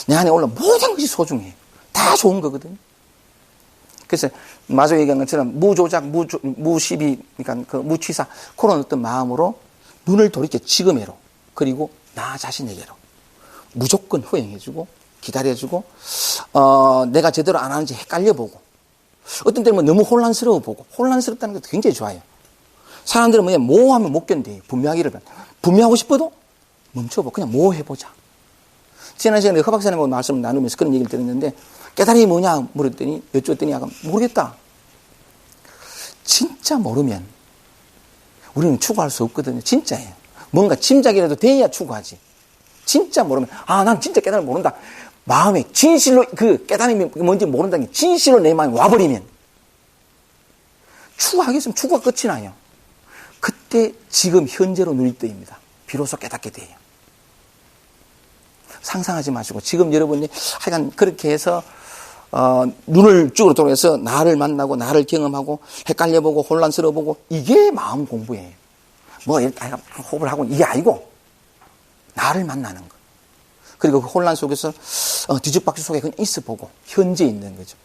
내 안에 올라 모든 것이 소중해요. 다 좋은 거거든요. 그래서 마저 얘기한 것처럼 무조작, 무시비, 그러니까 그 무취사 그런 어떤 마음으로 눈을 돌이켜 지금에로 그리고 나 자신에게로 무조건 허용해주고 기다려주고 내가 제대로 안 하는지 헷갈려보고 어떤 때는 너무 혼란스러워 보고 혼란스럽다는 것도 굉장히 좋아요. 사람들은 뭐냐 모호하면 못 견뎌요. 분명하고 싶어도 멈춰보고 그냥 모호해보자. 지난 시간에 허 박사님하고 말씀을 나누면서 그런 얘기를 들었는데 깨달음이 뭐냐 물었더니 여쭈었더니 약간 모르겠다. 진짜 모르면 우리는 추구할 수 없거든요. 진짜예요. 뭔가 짐작이라도 돼야 추구하지. 진짜 모르면 난 진짜 깨달음을 모른다. 마음에 진실로 그 깨달음이 뭔지 모른다는 게 진실로 내 마음에 와버리면 추구하겠으면 추구가 끝이 나요. 그때 지금 현재로 누릴 때입니다. 비로소 깨닫게 돼요. 상상하지 마시고 지금 여러분이 하여간 그렇게 해서 눈을 쭉으로 돌아서 나를 만나고 나를 경험하고 헷갈려보고 혼란스러워보고 이게 마음 공부예요. 호흡을 하고 이게 아니고 나를 만나는 거. 그리고 그 혼란 속에서 뒤죽박죽 속에 그냥 있어보고 현재 있는 거죠.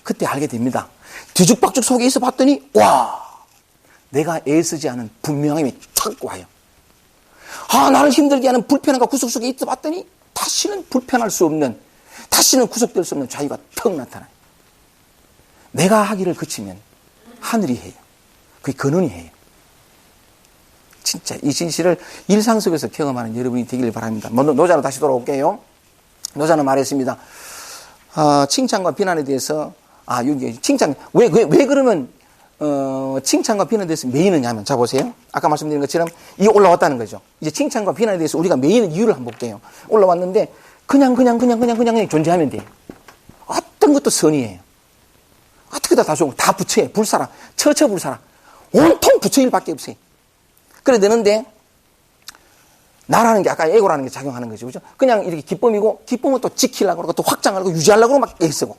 그때 알게 됩니다. 뒤죽박죽 속에 있어봤더니 내가 애쓰지 않은 분명함이 탁 와요. 나를 힘들게 하는 불편함과 구속 속에 있어봤더니 다시는 불편할 수 없는, 다시는 구속될 수 없는 자유가 턱 나타나요. 내가 하기를 그치면 하늘이 해요. 그게 근원이 해요. 진짜 이 진실을 일상 속에서 경험하는 여러분이 되기를 바랍니다. 노자로 다시 돌아올게요. 노자는 말했습니다. 칭찬과 비난에 대해서 칭찬 왜 그러면 칭찬과 비난에 대해서 매이느냐 하면 자 보세요. 아까 말씀드린 것처럼 이게 올라왔다는 거죠. 이제 칭찬과 비난에 대해서 우리가 매이는 이유를 한번 볼게요. 올라왔는데 그냥 존재하면 돼요. 어떤 것도 선이에요. 어떻게 다 좋은 거 다 부처예요. 불사라. 처처불사라. 온통 부처일 밖에 없어요. 그래 되는데 나라는 게 아까 에고라는 게 작용하는 거죠. 그죠? 그냥 이렇게 기쁨이고 기쁨은 또 지키려고 그러고 또 확장하려고 유지하려고 막 애쓰고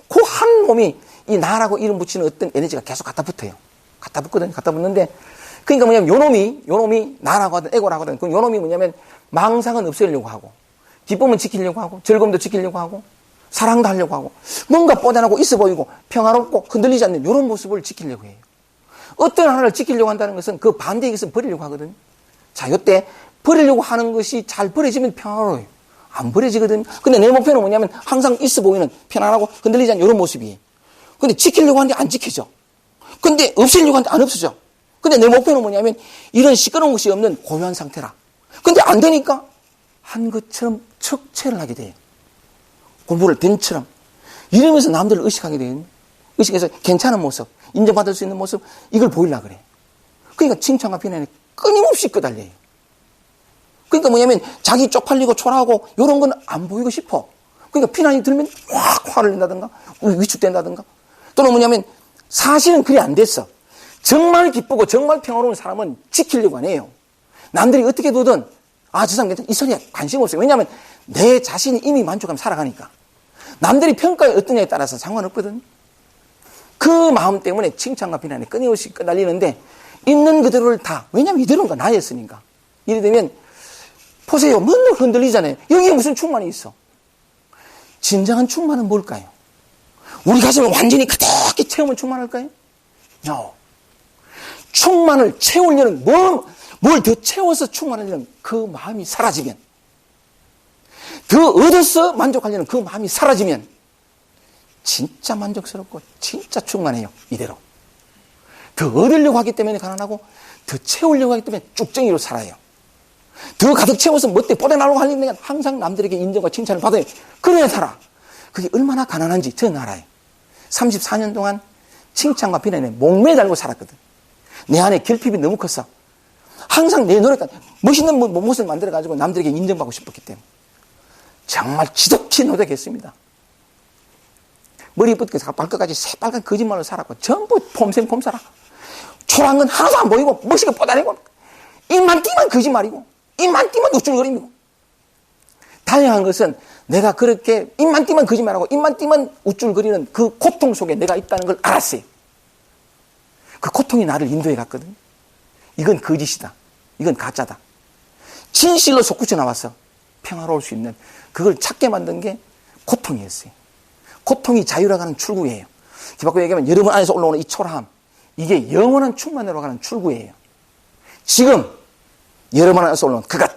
그 한 몸이 이 나라고 이름 붙이는 어떤 에너지가 계속 갖다 붙어요. 갖다 붙거든요. 갖다 붙는데 그러니까 뭐냐면 요놈이 나라고 하든 에고라고 하든 그 요놈이 뭐냐면 망상은 없애려고 하고 기쁨은 지키려고 하고 즐거움도 지키려고 하고 사랑도 하려고 하고 뭔가 뻗어나고 있어 보이고 평화롭고 흔들리지 않는 이런 모습을 지키려고 해요. 어떤 하나를 지키려고 한다는 것은 그 반대에 있으면 버리려고 하거든요. 자, 이때 버리려고 하는 것이 잘 버려지면 평화로워요. 안 버려지거든요. 근데 내 목표는 뭐냐면 항상 있어 보이는 편안하고 흔들리지 않는 이런 모습이에요. 근데 지키려고 하는데 안 지켜져. 근데 없애려고 하는데 안 없어져. 근데 내 목표는 뭐냐면 이런 시끄러운 것이 없는 고요한 상태라. 근데 안 되니까 한 것처럼 척체를 하게 돼요. 공부를 된처럼. 이러면서 남들을 의식하게 돼요. 의식해서 괜찮은 모습, 인정받을 수 있는 모습, 이걸 보이려고 그래. 그러니까 칭찬과 비난에 끊임없이 끄달려요. 그러니까 뭐냐면 자기 쪽팔리고 초라하고 이런 건 안 보이고 싶어. 그러니까 비난이 들면 확 화를 낸다든가 위축된다든가 또는 뭐냐면 사실은 그리 안 됐어. 정말 기쁘고 정말 평화로운 사람은 지키려고 안 해요. 남들이 어떻게 보든 저 사람 괜찮아. 이 소리에 관심 없어요. 왜냐하면 내 자신이 이미 만족하면 살아가니까. 남들이 평가에 어떠냐에 따라서 상관없거든. 그 마음 때문에 칭찬과 비난에 끊임없이 끄달리는데 있는 그대로를 다, 왜냐하면 이대로는 나였으니까. 이래 되면 보세요. 맨날 흔들리잖아요. 여기에 무슨 충만이 있어. 진정한 충만은 뭘까요? 우리 가슴을 완전히 가득히 채우면 충만할까요? No. 충만을 채우려는 뭘 더 채워서 충만하려는 그 마음이 사라지면, 더 얻어서 만족하려는 그 마음이 사라지면 진짜 만족스럽고 진짜 충만해요. 이대로. 더 얻으려고 하기 때문에 가난하고 더 채우려고 하기 때문에 쭉정이로 살아요. 더 가득 채워서 멋대 뻗어나려고 하려면 항상 남들에게 인정과 칭찬을 받아요. 그래야 살아. 그게 얼마나 가난한지 저는 알아요. 34년 동안 칭찬과 비난에 목매달고 살았거든. 내 안에 결핍이 너무 컸어. 항상 내 노력과 멋있는 모습을 만들어가지고 남들에게 인정받고 싶었기 때문에 정말 지독히 노력했습니다. 머리부터 발끝까지 새빨간 거짓말로 살았고 전부 폼생폼 살아. 초라한 건 하나도 안 보이고 멋있게 뻗어내고 입만 띄면 거짓말이고 입만 띄면 우쭐거림이고. 다양한 것은 내가 그렇게 입만 띄면 거짓말하고 입만 띄면 우쭐거리는 그 고통 속에 내가 있다는 걸 알았어요. 그 고통이 나를 인도해 갔거든. 이건 거짓이다. 이건 가짜다. 진실로 솟구쳐 나와서 평화로울 수 있는 그걸 찾게 만든 게 고통이었어요. 고통이 자유로 가는 출구예요. 뒤바꿔 얘기하면 여러분 안에서 올라오는 이 초라함, 이게 영원한 충만으로 가는 출구예요. 지금 여러분 안에서 올라오는 그것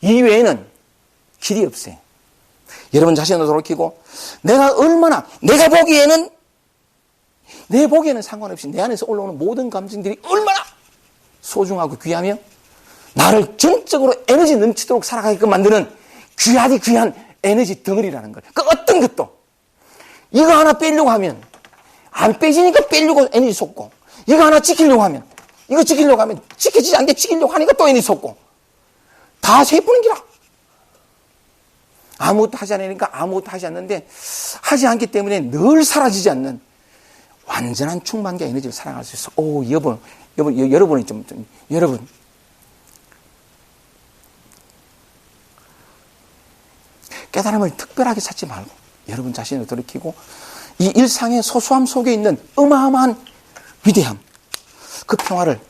이외에는 길이 없어요. 여러분 자신을 돌이키고 내가 보기에는 내 보기에는 상관없이 내 안에서 올라오는 모든 감정들이 얼마나 소중하고 귀하며 나를 전적으로 에너지 넘치도록 살아가게끔 만드는 귀한 에너지 덩어리라는 것. 그 어떤 것도 이거 하나 빼려고 하면 안 빼지니까 빼려고 에너지 쏟고, 이거 하나 지키려고 하면 지켜지지 않게 지키려고 하니까 또 에너지 쏟고, 다 세푸는 기라. 아무것도 하지 않으니까 아무것도 하지 않는데, 하지 않기 때문에 늘 사라지지 않는 완전한 충만과 에너지를 사랑할 수 있어. 여러분이 여러분. 깨달음을 특별하게 찾지 말고 여러분 자신을 돌이키고 이 일상의 소소함 속에 있는 어마어마한 위대함, 그 평화를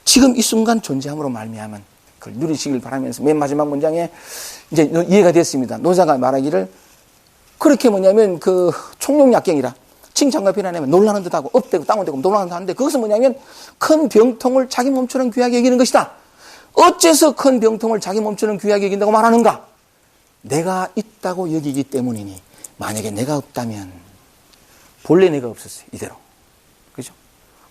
지금 이 순간 존재함으로 말미암은 그걸 누리시길 바라면서 맨 마지막 문장에 이제 이해가 됐습니다. 노자가 말하기를 그렇게 뭐냐면 그 총용약경이라 칭찬과 비난하면 놀라는 듯하고 업되고 다운되고 놀라는 듯 하는데 그것은 뭐냐면 큰 병통을 자기 몸처럼 귀하게 여기는 것이다. 어째서 큰 병통을 자기 몸처럼 귀하게 여긴다고 말하는가? 내가 있다고 여기기 때문이니. 만약에 내가 없다면 본래 내가 없었어요. 이대로. 그죠?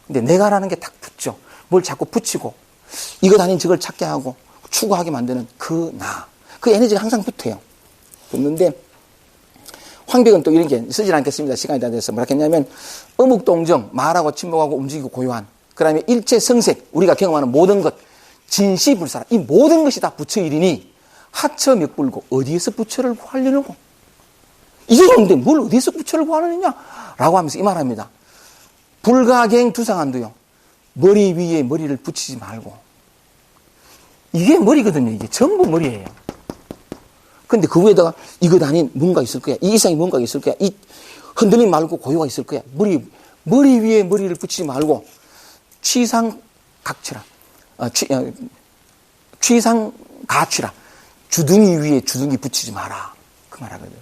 근데 내가라는 게 딱 붙죠. 뭘 자꾸 붙이고 이것 아닌 저걸 찾게 하고 추구하게 만드는 그 나. 그 에너지가 항상 붙어요. 붙는데 황백은 또 이런 게 쓰질 않겠습니다. 시간이 다 돼서. 뭐라 했냐면 어묵동정, 말하고 침묵하고 움직이고 고요한. 그 다음에 일체성색, 우리가 경험하는 모든 것. 진시불사라. 이 모든 것이 다 부처 일이니 하처 맥불고 어디에서 부처를 구하려고? 이게 그런데 뭘 어디에서 부처를 구하느냐? 라고 하면서 이 말합니다. 불가갱 두상한도요. 머리 위에 머리를 붙이지 말고. 이게 머리거든요. 이게 전부 머리예요. 근데 그 위에다가 이것 아닌 뭔가 있을 거야. 이 이상이 뭔가 있을 거야. 이 흔들림 말고 고요가 있을 거야. 머리 위에 머리를 붙이지 말고 취상각취라. 취상가취라. 주둥이 위에 주둥이 붙이지 마라. 그 말하거든.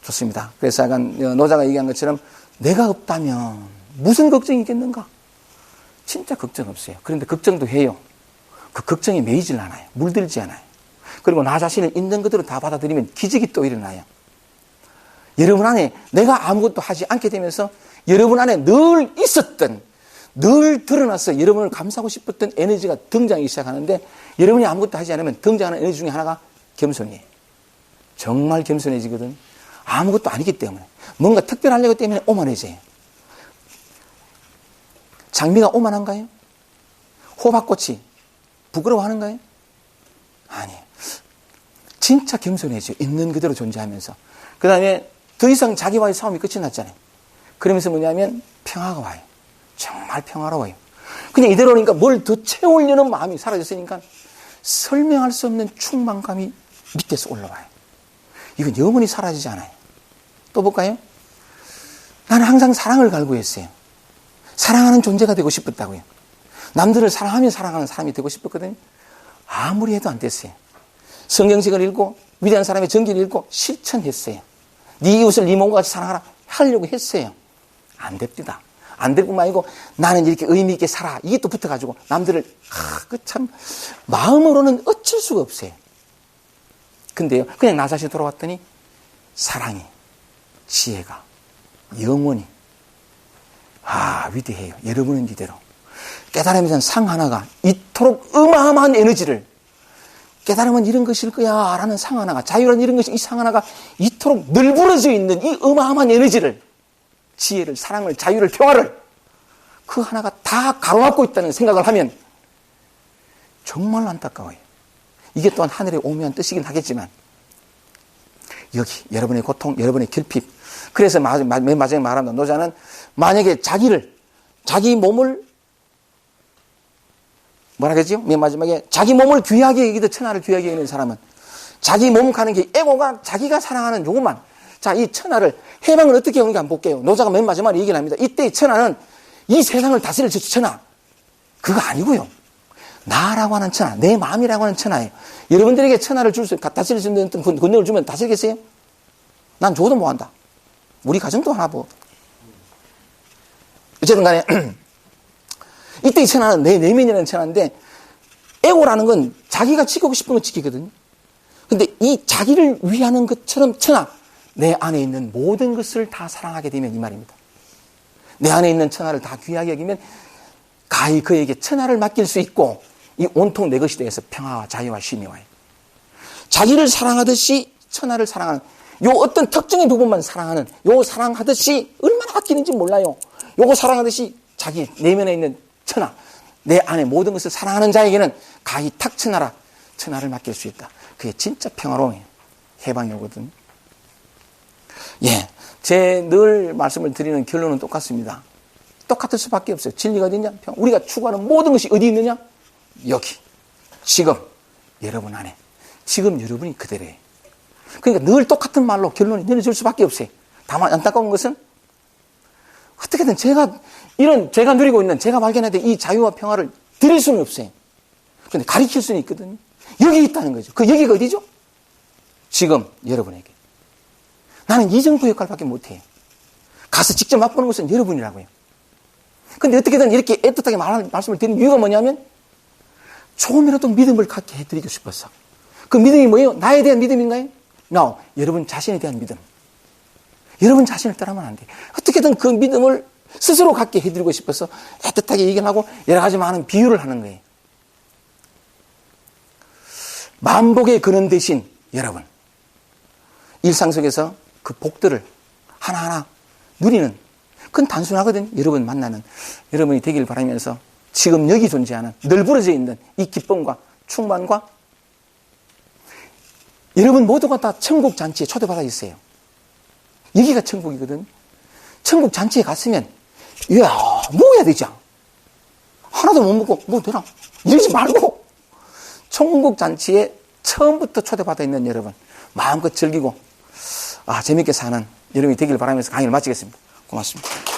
좋습니다. 그래서 약간 노자가 얘기한 것처럼 내가 없다면 무슨 걱정이 있겠는가? 진짜 걱정 없어요. 그런데 걱정도 해요. 그 걱정에 매이질 않아요. 물들지 않아요. 그리고 나 자신을 있는 그대로 다 받아들이면 기적이 또 일어나요. 여러분 안에 내가 아무것도 하지 않게 되면서 여러분 안에 늘 있었던, 늘 드러나서 여러분을 감싸고 싶었던 에너지가 등장하기 시작하는데, 여러분이 아무것도 하지 않으면 등장하는 에너지 중에 하나가 겸손이에요. 정말 겸손해지거든. 아무것도 아니기 때문에. 뭔가 특별하려고 때문에 오만해져요. 장미가 오만한가요? 호박꽃이 부끄러워하는가요? 아니에요. 진짜 겸손해져요. 있는 그대로 존재하면서. 그 다음에 더 이상 자기와의 싸움이 끝이 났잖아요. 그러면서 뭐냐면 평화가 와요. 정말 평화로워요. 그냥 이대로니까 뭘 더 채우려는 마음이 사라졌으니까 설명할 수 없는 충만감이 밑에서 올라와요. 이건 영원히 사라지지 않아요. 또 볼까요? 나는 항상 사랑을 갈구했어요. 사랑하는 존재가 되고 싶었다고요. 남들을 사랑하며 사랑하는 사람이 되고 싶었거든요. 아무리 해도 안 됐어요. 성경책을 읽고 위대한 사람의 전기를 읽고 실천했어요. 네 이웃을 네 몸과 같이 사랑하라 하려고 했어요. 안 됩니다. 안 될 뿐만 아니고 나는 이렇게 의미 있게 살아. 이게 또 붙어가지고 남들을 참 마음으로는 어쩔 수가 없어요. 근데요, 그냥 나 자신 돌아왔더니 사랑이, 지혜가, 영원히 위대해요. 여러분은 이대로 깨달으면서 상 하나가 이토록 어마어마한 에너지를, 깨달으면 이런 것일 거야 라는 상 하나가, 자유란 이런 것이, 이 상 하나가 이토록 늘부러져 있는 이 어마어마한 에너지를, 지혜를, 사랑을, 자유를, 평화를 그 하나가 다 가로막고 있다는 생각을 하면 정말 안타까워요. 이게 또한 하늘의 오묘한 뜻이긴 하겠지만 여기 여러분의 고통, 여러분의 결핍. 그래서 맨 마지막에 말합니다. 노자는 만약에 자기 몸을 뭐라 그러죠? 맨 마지막에 자기 몸을 귀하게 여기듯 천하를 귀하게 여기는 사람은, 자기 몸 가는 게 에고가 자기가 사랑하는 요것만, 자, 이 천하를 해방을 어떻게 하는가 한번 볼게요. 노자가 맨 마지막에 얘기를 합니다. 이때의 천하는 이 세상을 다스릴 천하, 그거 아니고요. 나라고 하는 천하, 내 마음이라고 하는 천하예요. 여러분들에게 천하를 다스릴 수 있는 권력을 주면 다스리겠어요? 난 줘도 못한다. 우리 가정도 하나 뭐. 어쨌든 간에 이때 이 천하는 내 내면이라는 천하인데, 에고라는 건 자기가 지키고 싶은 걸 지키거든요. 근데 이 자기를 위하는 것처럼 천하, 내 안에 있는 모든 것을 다 사랑하게 되면 이 말입니다. 내 안에 있는 천하를 다 귀하게 여기면 가히 그에게 천하를 맡길 수 있고 이 온통 내 것이 되어서 평화와 자유와 쉼이 와요. 자기를 사랑하듯이 천하를 사랑하는, 요 어떤 특정의 부분만 사랑하는, 요 사랑하듯이 얼마나 아끼는지 몰라요. 요거 사랑하듯이 자기 내면에 있는 천하, 내 안에 모든 것을 사랑하는 자에게는 가히 탁 천하를 맡길 수 있다. 그게 진짜 평화로워요. 해방이 오거든요. 예, 제 늘 말씀을 드리는 결론은 똑같습니다. 똑같을 수밖에 없어요. 진리가 어디 있냐? 우리가 추구하는 모든 것이 어디 있느냐? 여기, 지금, 여러분 안에. 지금 여러분이 그대로예요. 그러니까 늘 똑같은 말로 결론이 내려질 수밖에 없어요. 다만 안타까운 것은 어떻게든 제가 누리고 있는, 제가 발견했던 이 자유와 평화를 드릴 수는 없어요. 그런데 가르칠 수는 있거든요. 여기 있다는 거죠. 그 여기가 어디죠? 지금 여러분에게. 나는 이 정도 역할밖에 못해요. 가서 직접 맛보는 것은 여러분이라고요. 근데 어떻게든 이렇게 애틋하게 말씀을 드리는 이유가 뭐냐면 조금이라도 믿음을 갖게 해드리고 싶어서. 그 믿음이 뭐예요? 나에 대한 믿음인가요? No. 여러분 자신에 대한 믿음. 여러분 자신을 따라하면 안 돼. 어떻게든 그 믿음을 스스로 갖게 해드리고 싶어서 애틋하게 얘기를 하고 여러 가지 많은 비유를 하는 거예요. 만복의 근원 대신 여러분, 일상 속에서 그 복들을 하나하나 누리는, 그건 단순하거든요. 여러분 만나는 여러분이 되길 바라면서 지금 여기 존재하는 널브러져 있는 이 기쁨과 충만과, 여러분 모두가 다 천국 잔치에 초대받아 있어요. 여기가 천국이거든. 천국 잔치에 갔으면 이야 먹어야 되죠. 하나도 못 먹고 뭐 되나 이러지 말고 천국 잔치에 처음부터 초대받아 있는 여러분 마음껏 즐기고 재밌게 사는 여러분이 되길 바라면서 강의를 마치겠습니다. 고맙습니다.